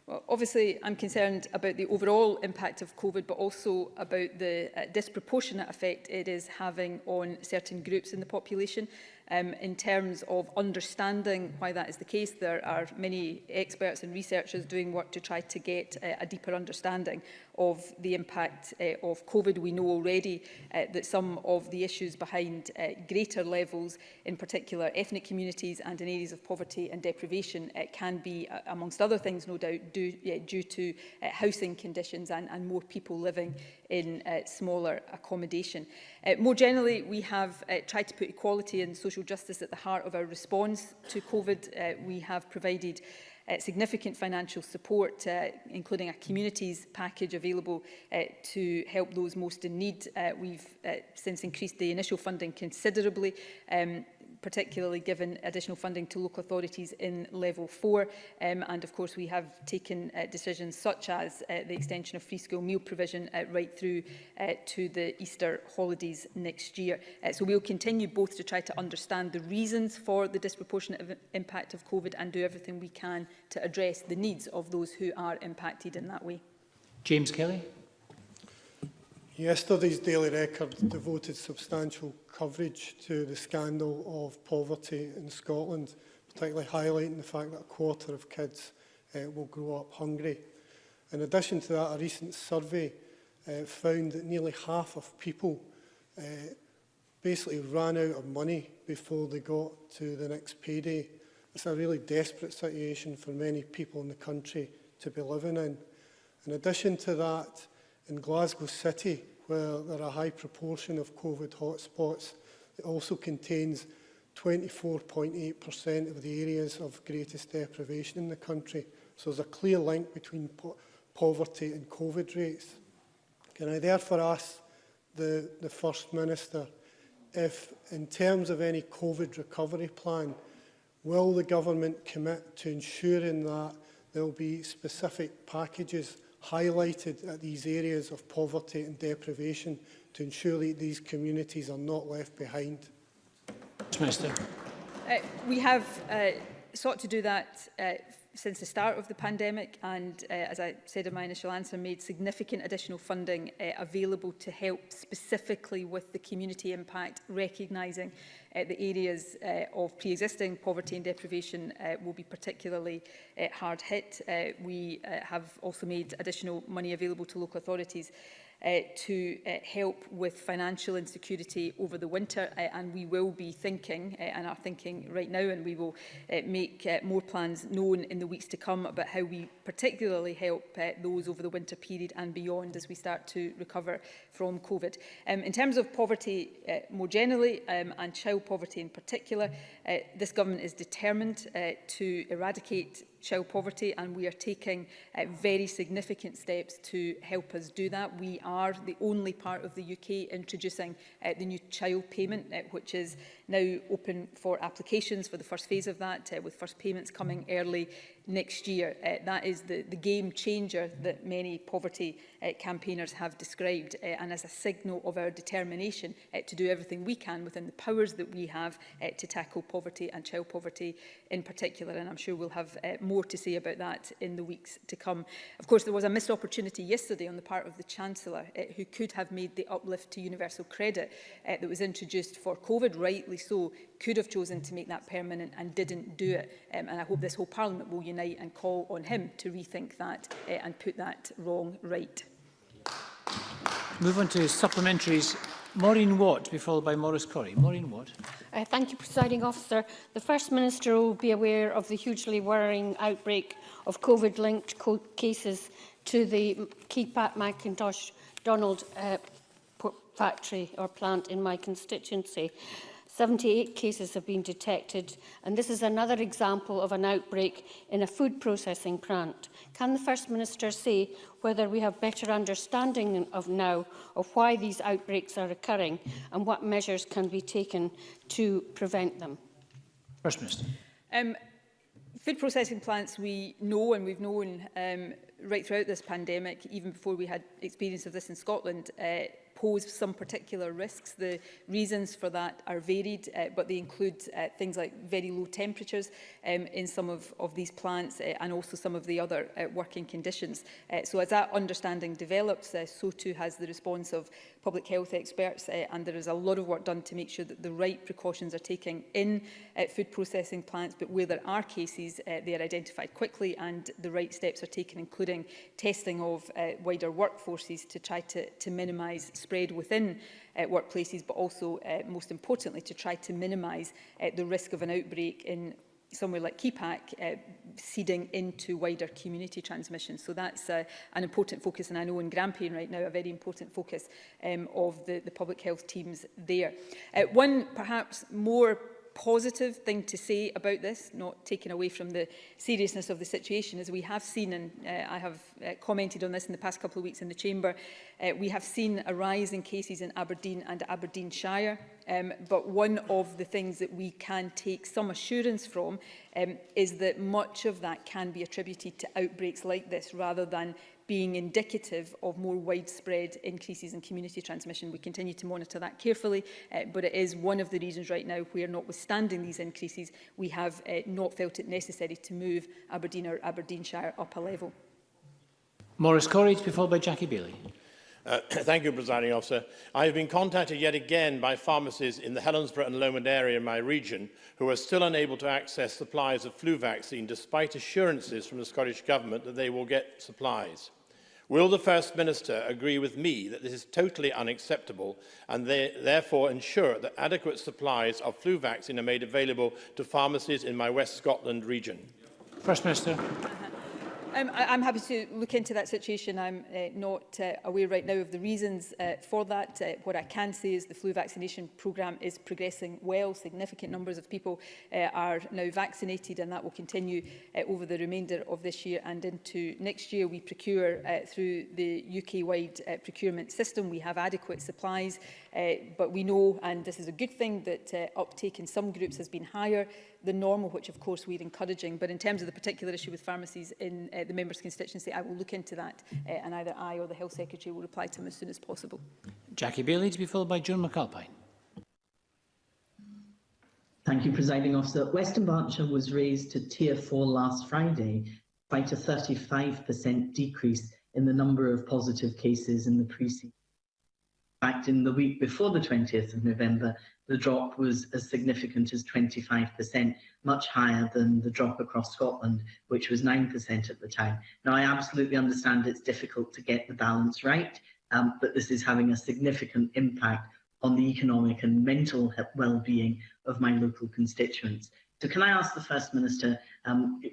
B: Well, obviously, I'm concerned about the overall impact of COVID, but also about the disproportionate effect it is having on certain groups in the population. In terms of understanding why that is the case, there are many experts and researchers doing work to try to get a deeper understanding of the impact of COVID. We know already that some of the issues behind greater levels, in particular ethnic communities and in areas of poverty and deprivation, can be, amongst other things, no doubt, due to housing conditions and more people living in smaller accommodation. More generally, we have tried to put equality and social justice at the heart of our response to COVID. We have provided significant financial support, including a communities package available to help those most in need. We've since increased the initial funding considerably, particularly given additional funding to local authorities in level 4. And of course, we have taken decisions such as the extension of free school meal provision right through to the Easter holidays next year. So we'll continue both to try to understand the reasons for the disproportionate impact of COVID and do everything we can to address the needs of those who are impacted in that way.
A: James Kelly.
F: Yesterday's Daily Record devoted substantial coverage to the scandal of poverty in Scotland, particularly highlighting the fact that a quarter of kids will grow up hungry. In addition to that, a recent survey found that nearly half of people basically ran out of money before they got to the next payday. It's a really desperate situation for many people in the country to be living in. In addition to that, in Glasgow City, where there are a high proportion of COVID hotspots, it also contains 24.8% of the areas of greatest deprivation in the country. So there's a clear link between poverty and COVID rates. Can I therefore ask the First Minister if, in terms of any COVID recovery plan, will the government commit to ensuring that there will be specific packages highlighted at these areas of poverty and deprivation to ensure that these communities are not left behind?
A: Minister.
B: We have sought to do that since the start of the pandemic and, as I said in my initial answer, made significant additional funding available to help specifically with the community impact, recognising the areas of pre-existing poverty and deprivation will be particularly hard hit. We have also made additional money available to local authorities to help with financial insecurity over the winter, and we will be thinking and are thinking right now, and we will make more plans known in the weeks to come about how we particularly help those over the winter period and beyond as we start to recover from COVID. In terms of poverty more generally and child poverty in particular, this government is determined to eradicate child poverty, and we are taking very significant steps to help us do that. We are the only part of the UK introducing the new child payment, which is now open for applications for the first phase of that, with first payments coming early next year. That is the game changer that many poverty campaigners have described, and as a signal of our determination to do everything we can within the powers that we have to tackle poverty and child poverty in particular. And I'm sure we'll have more to say about that in the weeks to come. Of course, there was a missed opportunity yesterday on the part of the Chancellor, who could have made the uplift to universal credit that was introduced for COVID, rightly so, could have chosen to make that permanent and didn't do it. And I hope this whole Parliament will unite and call on him to rethink that and put that wrong right.
A: Move on to supplementaries. Maureen Watt, to be followed by Maurice Corrie. Maureen Watt.
I: Thank you, Presiding Officer. The First Minister will be aware of the hugely worrying outbreak of COVID-linked cases to the Keypat Macintosh Donald factory or plant in my constituency. 78 cases have been detected, and this is another example of an outbreak in a food processing plant. Can the First Minister say whether we have better understanding now of why these outbreaks are occurring and what measures can be taken to prevent them?
A: First Minister.
B: Food processing plants, we know, and we've known right throughout this pandemic, even before we had experience of this in Scotland, pose some particular risks. The reasons for that are varied, but they include things like very low temperatures in some of these plants and also some of the other working conditions. So as that understanding develops, so too has the response of public health experts, and there is a lot of work done to make sure that the right precautions are taken in food processing plants, but where there are cases, they are identified quickly and the right steps are taken, including testing of wider workforces to try to minimise spread within workplaces, but also, most importantly, to try to minimise the risk of an outbreak in somewhere like Keypack seeding into wider community transmission. So that's an important focus, and I know in Grampian right now a very important focus of the public health teams there. One perhaps more positive thing to say about this, not taken away from the seriousness of the situation, is we have seen, and I have commented on this in the past couple of weeks in the Chamber, we have seen a rise in cases in Aberdeen and Aberdeenshire. But one of the things that we can take some assurance from is that much of that can be attributed to outbreaks like this rather than being indicative of more widespread increases in community transmission. We continue to monitor that carefully, but it is one of the reasons right now where, notwithstanding these increases, we have not felt it necessary to move Aberdeen or Aberdeenshire up a level.
A: Maurice Corrie, to be followed by Jackie Bailey.
J: Thank you, Presiding Officer. I have been contacted yet again by pharmacies in the Helensburgh and Lomond area in my region who are still unable to access supplies of flu vaccine despite assurances from the Scottish Government that they will get supplies. Will the First Minister agree with me that this is totally unacceptable and therefore ensure that adequate supplies of flu vaccine are made available to pharmacies in my West Scotland region?
A: First Minister.
B: I'm happy to look into that situation. I'm not aware right now of the reasons for that. What I can say is the flu vaccination programme is progressing well. Significant numbers of people are now vaccinated, and that will continue over the remainder of this year and into next year. We procure through the UK-wide procurement system. We have adequate supplies, but we know, and this is a good thing, that uptake in some groups has been higher than normal, which of course we're encouraging. But in terms of the particular issue with pharmacies in the member's constituency, I will look into that, and either I or the Health Secretary will reply to him as soon as possible.
A: Jackie Bailey, to be followed by Joan McAlpine.
K: Thank you, Presiding Officer. Western Berkshire was raised to Tier 4 last Friday, despite a 35% decrease in the number of positive cases in the precinct. In fact, in the week before the 20th of November, the drop was as significant as 25%, much higher than the drop across Scotland, which was 9% at the time. Now, I absolutely understand it's difficult to get the balance right, but this is having a significant impact on the economic and mental well-being of my local constituents. So can I ask the First Minister,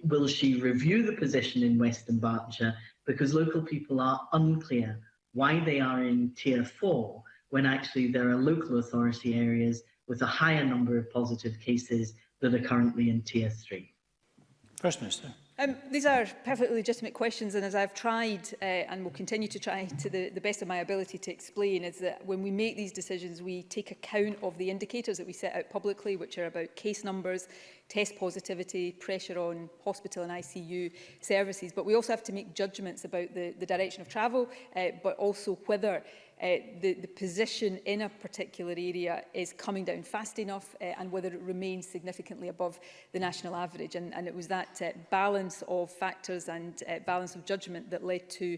K: will she review the position in Western Berkshire, because local people are unclear why they are in Tier 4 when actually there are local authority areas with a higher number of positive cases that are currently in Tier 3?
A: First Minister.
B: These are perfectly legitimate questions, and as I've tried and will continue to try to the best of my ability to explain, is that when we make these decisions, we take account of the indicators that we set out publicly, which are about case numbers, test positivity, pressure on hospital and ICU services. But we also have to make judgments about the direction of travel, but also whether the position in a particular area is coming down fast enough and whether it remains significantly above the national average. And it was that balance of factors and balance of judgment that led to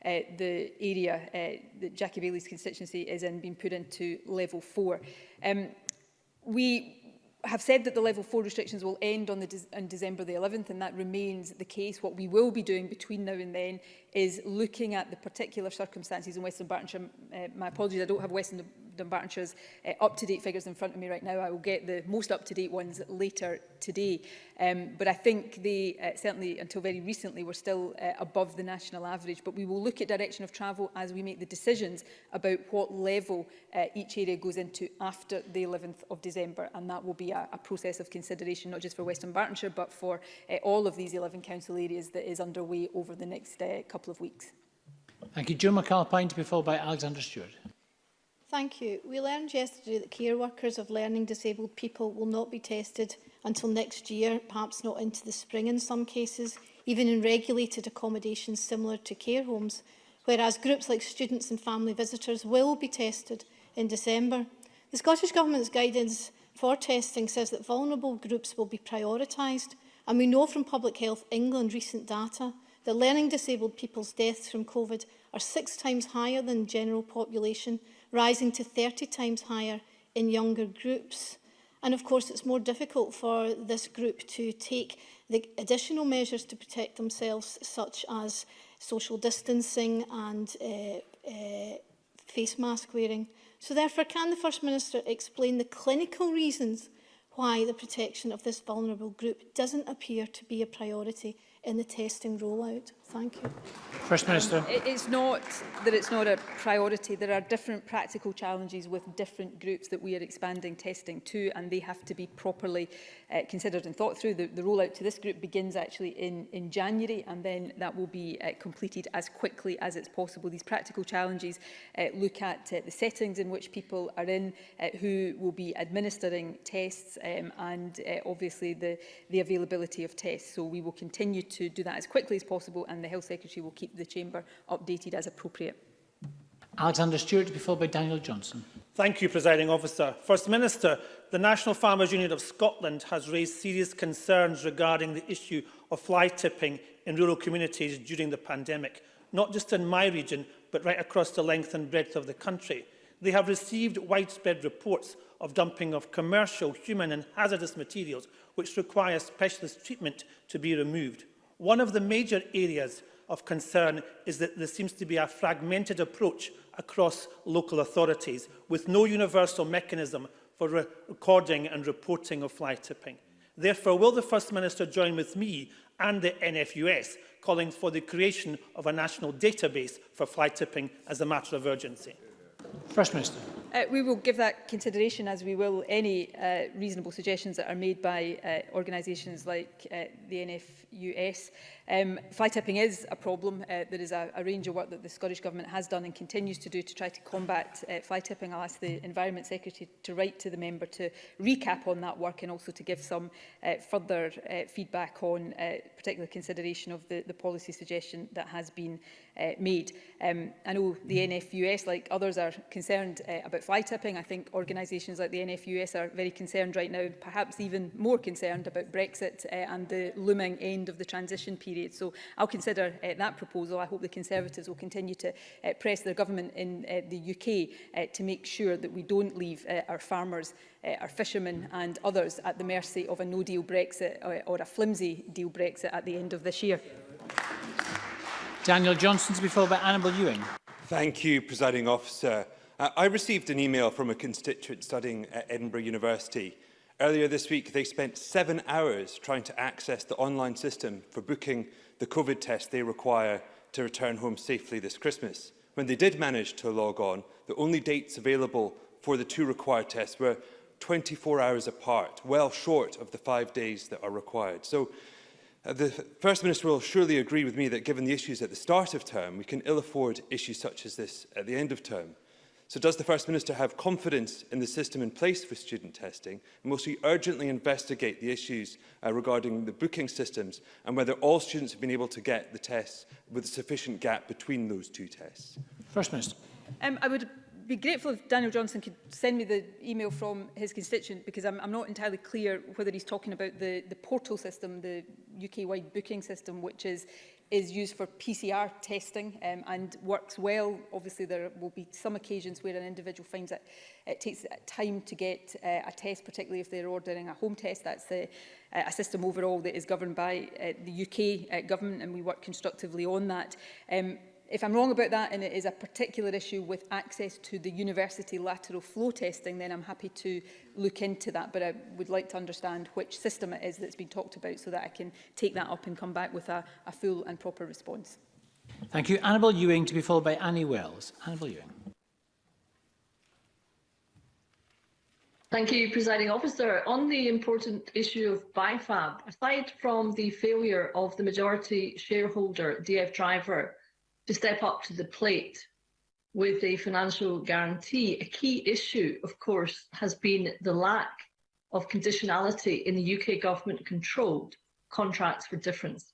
B: the area that Jackie Bailey's constituency is in being put into level 4. We have said that the level 4 restrictions will end on December the 11th, and that remains the case. What we will be doing between now and then is looking at the particular circumstances in Western Bartonshire. My apologies, I don't have Western Bartonshire's up-to-date figures in front of me right now. I will get the most up-to-date ones later today. But I think they, certainly until very recently, were still above the national average. But we will look at direction of travel as we make the decisions about what level each area goes into after the 11th of December. And that will be a process of consideration, not just for Western Bartonshire, but for all of these 11 council areas that is underway over the next couple of weeks.
A: Thank you. Joe McAlpine to be followed by Alexander Stewart.
L: Thank you. We learned yesterday that care workers of learning disabled people will not be tested until next year, perhaps not into the spring in some cases, even in regulated accommodations similar to care homes, whereas groups like students and family visitors will be tested in December. The Scottish Government's guidance for testing says that vulnerable groups will be prioritised, and we know from Public Health England recent data that learning disabled people's deaths from COVID are 6 times higher than general population, rising to 30 times higher in younger groups. And of course, it's more difficult for this group to take the additional measures to protect themselves, such as social distancing and face mask wearing. So therefore, can the First Minister explain the clinical reasons why the protection of this vulnerable group doesn't appear to be a priority in the testing rollout? Thank you.
A: First Minister.
B: It's not that it's not a priority. There are different practical challenges with different groups that we are expanding testing to, and they have to be properly considered and thought through. The rollout to this group begins actually in January, and then that will be completed as quickly as it's possible. These practical challenges look at the settings in which people are in, who will be administering tests, and obviously the availability of tests. So we will continue to do that as quickly as possible, and the Health Secretary will keep the Chamber updated as appropriate.
A: Alexander Stewart to be followed by Daniel Johnson.
M: Thank you, Presiding Officer. First Minister, the National Farmers Union of Scotland has raised serious concerns regarding the issue of fly tipping in rural communities during the pandemic, not just in my region, but right across the length and breadth of the country. They have received widespread reports of dumping of commercial, human and hazardous materials which require specialist treatment to be removed. One of the major areas of concern is that there seems to be a fragmented approach across local authorities with no universal mechanism for recording and reporting of fly tipping. Therefore, will the First Minister join with me and the NFUS calling for the creation of a national database for fly tipping as a matter of urgency?
A: First Minister.
B: We will give that consideration, as we will any reasonable suggestions that are made by organisations like the NFUS. Fly tipping is a problem. There is a range of work that the Scottish Government has done and continues to do to try to combat fly tipping. I'll ask the Environment Secretary to write to the member to recap on that work and also to give some further feedback on particular consideration of the policy suggestion that has been made. I know the NFUS, like others, are concerned about fly tipping. I think organisations like the NFUS are very concerned right now, perhaps even more concerned about Brexit and the looming end of the transition period. So I'll consider that proposal. I hope the Conservatives will continue to press their government in the UK to make sure that we don't leave our farmers, our fishermen and others at the mercy of a no-deal Brexit or a flimsy deal Brexit at the end of this year.
A: Daniel Johnson to be followed by Annabel Ewing.
N: Thank you, Presiding Officer. I received an email from a constituent studying at Edinburgh University Earlier this week, they spent 7 hours trying to access the online system for booking the COVID test they require to return home safely this Christmas. When they did manage to log on, the only dates available for the 2 required tests were 24 hours apart, well short of the 5 days that are required. So the First Minister will surely agree with me that given the issues at the start of term, we can ill afford issues such as this at the end of term. So does the First Minister have confidence in the system in place for student testing, and will she urgently investigate the issues regarding the booking systems and whether all students have been able to get the tests with a sufficient gap between those 2 tests?
A: First Minister.
B: I would be grateful if Daniel Johnson could send me the email from his constituent, because I'm not entirely clear whether he's talking about the portal system, the UK-wide booking system, which is used for PCR testing and works well. Obviously, there will be some occasions where an individual finds that it takes time to get a test, particularly if they're ordering a home test. That's a system overall that is governed by the UK government, and we work constructively on that. If I'm wrong about that and it is a particular issue with access to the university lateral flow testing, then I'm happy to look into that. But I would like to understand which system it is that's been talked about so that I can take that up and come back with a full and proper response.
A: Thank you. Annabel Ewing to be followed by Annie Wells. Annabel Ewing.
O: Thank you, Presiding Officer. On the important issue of BIFAB, aside from the failure of the majority shareholder, DF Driver, to step up to the plate with a financial guarantee, a key issue, of course, has been the lack of conditionality in the UK government-controlled contracts for difference.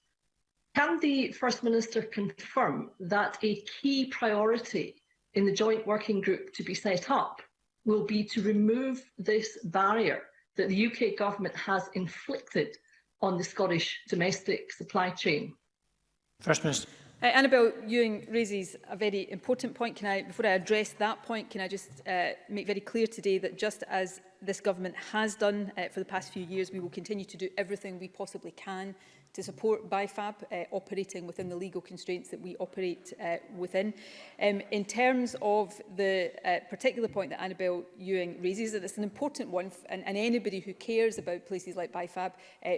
O: Can the First Minister confirm that a key priority in the joint working group to be set up will be to remove this barrier that the UK government has inflicted on the Scottish domestic supply chain?
A: First Minister.
B: Annabel Ewing raises a very important point. Before I address that point, can I just make very clear today that just as this government has done for the past few years, we will continue to do everything we possibly can to support BIFAB operating within the legal constraints that we operate within. In terms of the particular point that Annabel Ewing raises, that it's an important one, and anybody who cares about places like BIFAB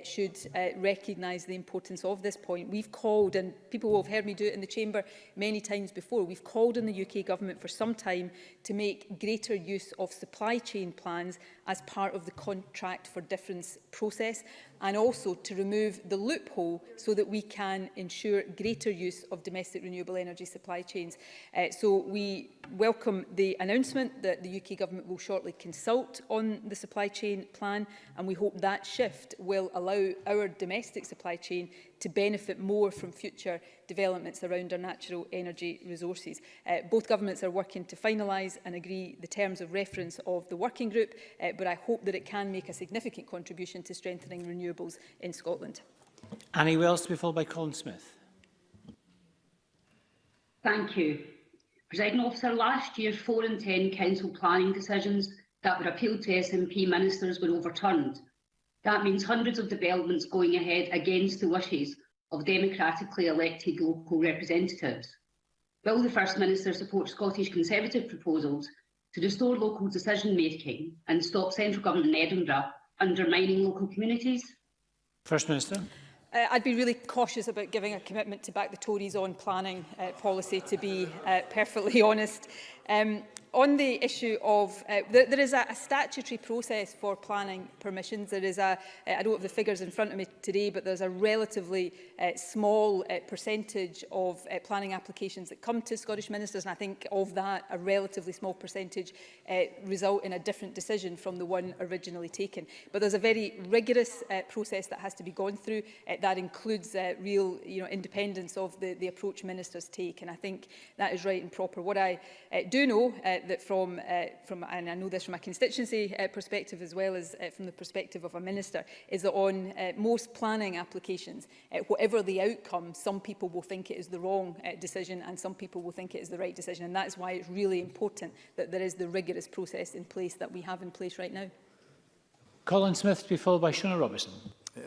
B: should recognise the importance of this point. We've called, and people will have heard me do it in the chamber many times before, we've called on the UK government for some time to make greater use of supply chain plans as part of the contract for difference process, and also to remove the loophole so that we can ensure greater use of domestic renewable energy supply chains. So we welcome the announcement that the UK government will shortly consult on the supply chain plan, and we hope that shift will allow our domestic supply chain to benefit more from future developments around our natural energy resources. Both governments are working to finalise and agree the terms of reference of the working group, but I hope that it can make a significant contribution to strengthening renewables in Scotland.
A: Annie Wells to be followed by Colin Smith.
P: Thank you. Presiding Officer, last year 4 in 10 council planning decisions that were appealed to SNP ministers were overturned. That means hundreds of developments going ahead against the wishes of democratically elected local representatives. Will the First Minister support Scottish Conservative proposals to restore local decision-making and stop central government in Edinburgh undermining local communities?
A: First Minister.
B: I'd be really cautious about giving a commitment to back the Tories on planning policy, to be perfectly honest. On the issue of, there is a statutory process for planning permissions. There is I don't have the figures in front of me today, but there's a relatively small percentage of planning applications that come to Scottish ministers, and I think of that, a relatively small percentage result in a different decision from the one originally taken. But there's a very rigorous process that has to be gone through. That includes real independence of the approach ministers take, and I think that is right and proper. What I do know that from and I know this from a constituency perspective as well as from the perspective of a minister, is that on most planning applications, whatever the outcome, some people will think it is the wrong decision and some people will think it is the right decision, and that is why it's really important that there is the rigorous process in place that we have in place right now.
A: Colin Smith to be followed by Shona Robertson.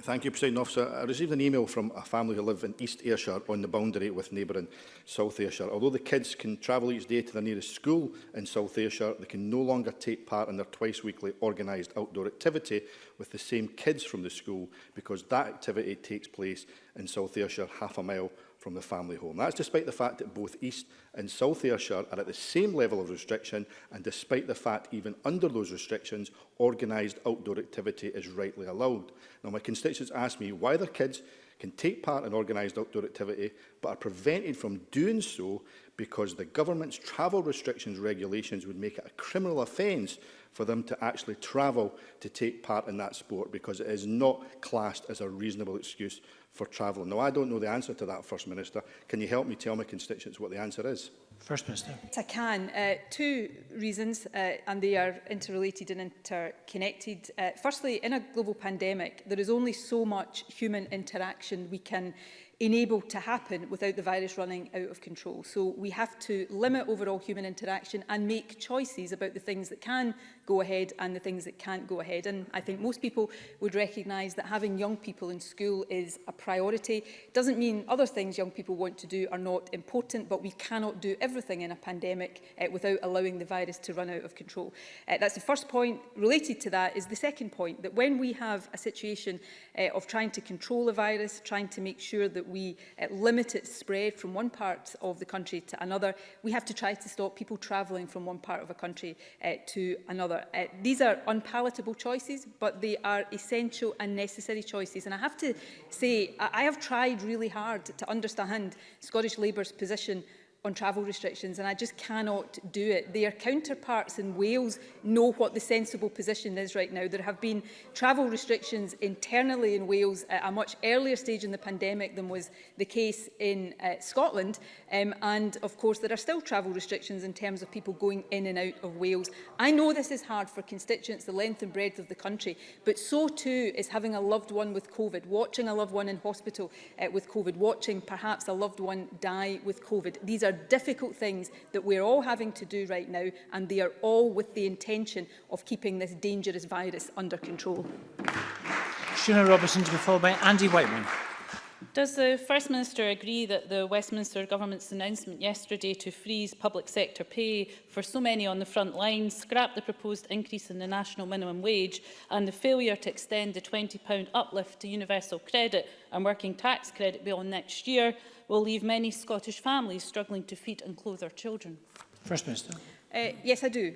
Q: Thank you, President Officer. I received an email from a family who live in East Ayrshire on the boundary with neighbouring South Ayrshire. Although the kids can travel each day to their nearest school in South Ayrshire, they can no longer take part in their twice-weekly organised outdoor activity with the same kids from the school because that activity takes place in South Ayrshire, half a mile from the family home. That's despite the fact that both East and South Ayrshire are at the same level of restriction, and despite the fact even under those restrictions, organised outdoor activity is rightly allowed. Now, my constituents ask me why their kids can take part in organised outdoor activity but are prevented from doing so because the government's travel restrictions regulations would make it a criminal offence for them to actually travel to take part in that sport, because it is not classed as a reasonable excuse for travelling. Now, I don't know the answer to that, First Minister. Can you help me tell my constituents what the answer is?
A: First Minister.
B: Yes, I can. Two reasons, and they are interrelated and interconnected. Firstly, in a global pandemic, there is only so much human interaction we can enable to happen without the virus running out of control. So we have to limit overall human interaction and make choices about the things that can go ahead and the things that can't go ahead. And I think most people would recognise that having young people in school is a priority. It doesn't mean other things young people want to do are not important, but we cannot do everything in a pandemic without allowing the virus to run out of control. That's the first point. Related to that is the second point, that when we have a situation of trying to control the virus, trying to make sure that we limit its spread from one part of the country to another, we have to try to stop people travelling from one part of a country to another. These are unpalatable choices, but they are essential and necessary choices. And I have to say, I have tried really hard to understand Scottish Labour's position on travel restrictions, and I just cannot do it. Their counterparts in Wales know what the sensible position is right now. There have been travel restrictions internally in Wales at a much earlier stage in the pandemic than was the case in Scotland, and of course there are still travel restrictions in terms of people going in and out of Wales. I know this is hard for constituents the length and breadth of the country, but so too is having a loved one with COVID, watching a loved one in hospital with COVID, watching perhaps a loved one die with COVID. These are difficult things that we're all having to do right now, and they are all with the intention of keeping this dangerous virus under control.
A: Shona Robertson to be followed by Andy Whiteman.
R: Does the First Minister agree that the Westminster Government's announcement yesterday to freeze public sector pay for so many on the front line, scrap the proposed increase in the national minimum wage, and the failure to extend the £20 uplift to universal credit and working tax credit beyond next year will leave many Scottish families struggling to feed and clothe their children?
A: First Minister.
B: Yes, I do.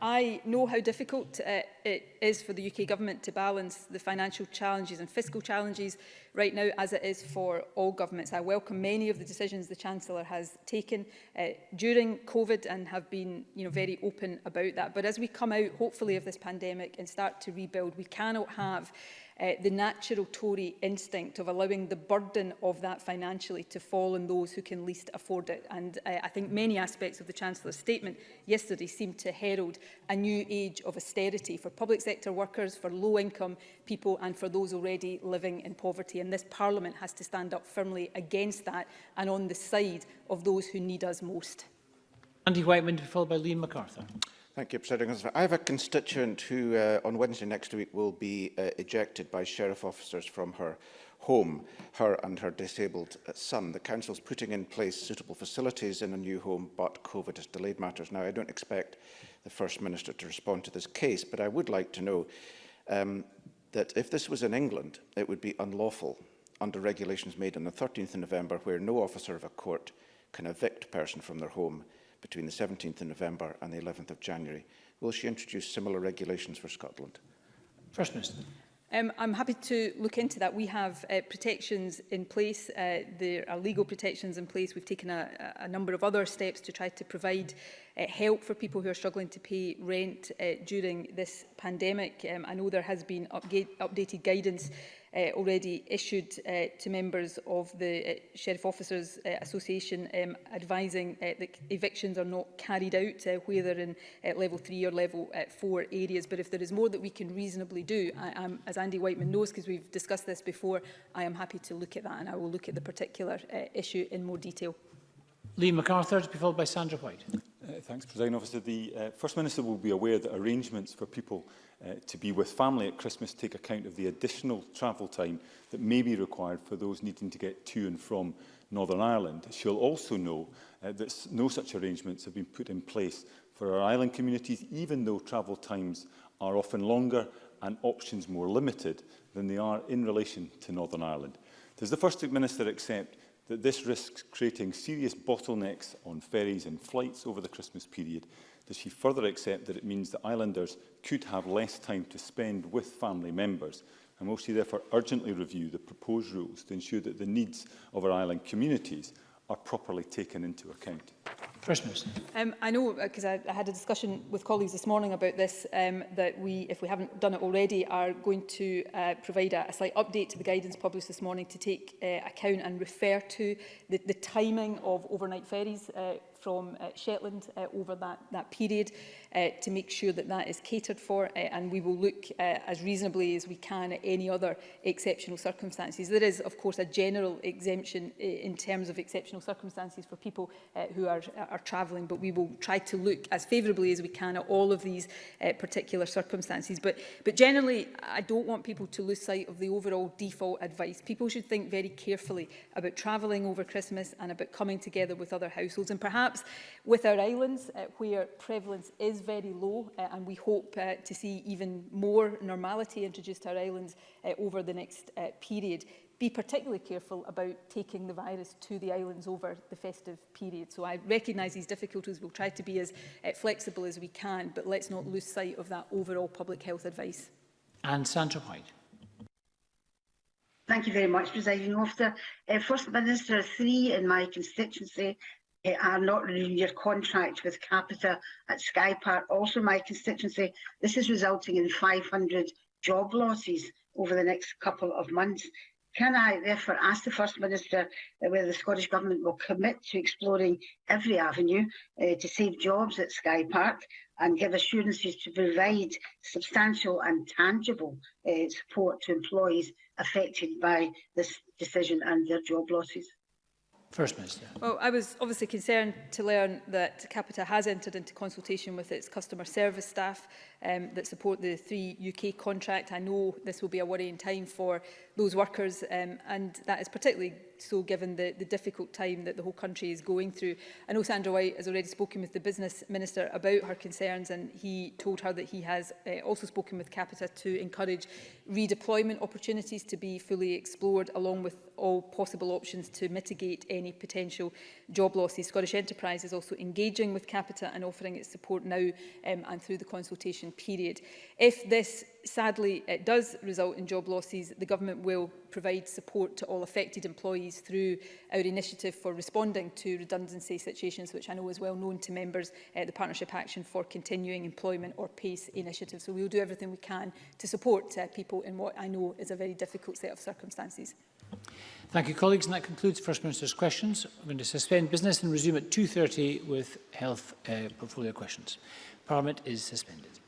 B: I know how difficult it is for the UK Government to balance the financial challenges and fiscal challenges right now, as it is for all governments. I welcome many of the decisions the Chancellor has taken during COVID and have been very open about that. But as we come out, hopefully, of this pandemic and start to rebuild, we cannot have the natural Tory instinct of allowing the burden of that financially to fall on those who can least afford it. And I think many aspects of the Chancellor's statement yesterday seem to herald a new age of austerity for public sector workers, for low-income people and for those already living in poverty. And this Parliament has to stand up firmly against that and on the side of those who need us most.
A: Andy Whiteman to be followed by Liam MacArthur.
S: Thank you, President Officer. I have a constituent who on Wednesday next week will be ejected by sheriff officers from her home, her and her disabled son. The Council is putting in place suitable facilities in a new home, but COVID has delayed matters. Now, I don't expect the First Minister to respond to this case, but I would like to know that if this was in England, it would be unlawful under regulations made on the 13th of November, where no officer of a court can evict a person from their home between the 17th of November and the 11th of January. Will she introduce similar regulations for Scotland?
A: First Minister.
B: I'm happy to look into that. We have protections in place. There are legal protections in place. We've taken a number of other steps to try to provide help for people who are struggling to pay rent during this pandemic. I know there has been updated guidance already issued to members of the Sheriff Officers Association advising that evictions are not carried out where they're in level 3 or level 4 areas. But if there is more that we can reasonably do, as Andy Whiteman knows, because we've discussed this before, I am happy to look at that, and I will look at the particular issue in more detail.
A: Liam MacArthur to be followed by Sandra White.
T: Thanks, Presiding Officer. The First Minister will be aware that arrangements for people to be with family at Christmas take account of the additional travel time that may be required for those needing to get to and from Northern Ireland. She'll also know that no such arrangements have been put in place for our island communities, even though travel times are often longer and options more limited than they are in relation to Northern Ireland. Does the First Minister accept that this risks creating serious bottlenecks on ferries and flights over the Christmas period? Does she further accept that it means that islanders could have less time to spend with family members? And will she therefore urgently review the proposed rules to ensure that the needs of our island communities are properly taken into account?
A: First Minister.
B: I know, because I had a discussion with colleagues this morning about this, that we, if we haven't done it already, are going to provide a slight update to the guidance published this morning to take account and refer to the timing of overnight ferries from Shetland over that period to make sure that that is catered for, and we will look as reasonably as we can at any other exceptional circumstances. There is, of course, a general exemption in terms of exceptional circumstances for people who are travelling, but we will try to look as favourably as we can at all of these particular circumstances. But generally, I don't want people to lose sight of the overall default advice. People should think very carefully about travelling over Christmas and about coming together with other households, and perhaps with our islands where prevalence is very low, and we hope to see even more normality introduced to our islands over the next period. Be particularly careful about taking the virus to the islands over the festive period. So I recognise these difficulties. We'll try to be as flexible as we can, but let's not lose sight of that overall public health advice.
A: And Sandra White.
U: Thank you very much, Presiding Officer. First Minister, 3 in my constituency are not renewing your contract with Capita at Sky Park, also my constituency. This is resulting in 500 job losses over the next couple of months. Can I therefore ask the First Minister whether the Scottish Government will commit to exploring every avenue to save jobs at Sky Park and give assurances to provide substantial and tangible support to employees affected by this decision and their job losses?
A: First Minister.
B: Well, I was obviously concerned to learn that Capita has entered into consultation with its customer service staff that support the 3 UK contract. I know this will be a worrying time for those workers, and that is particularly so given the difficult time that the whole country is going through. I know Sandra White has already spoken with the Business Minister about her concerns, and he told her that he has also spoken with Capita to encourage redeployment opportunities to be fully explored, along with all possible options to mitigate any potential job losses. Scottish Enterprise is also engaging with Capita and offering its support now and through the consultation period. If this sadly does result in job losses, the Government will provide support to all affected employees through our initiative for responding to redundancy situations, which I know is well known to members, the Partnership Action for Continuing Employment, or PACE initiative. So we will do everything we can to support people in what I know is a very difficult set of circumstances.
A: Thank you, colleagues, and that concludes First Minister's questions. I'm going to suspend business and resume at 2:30 with health portfolio questions. Parliament is suspended.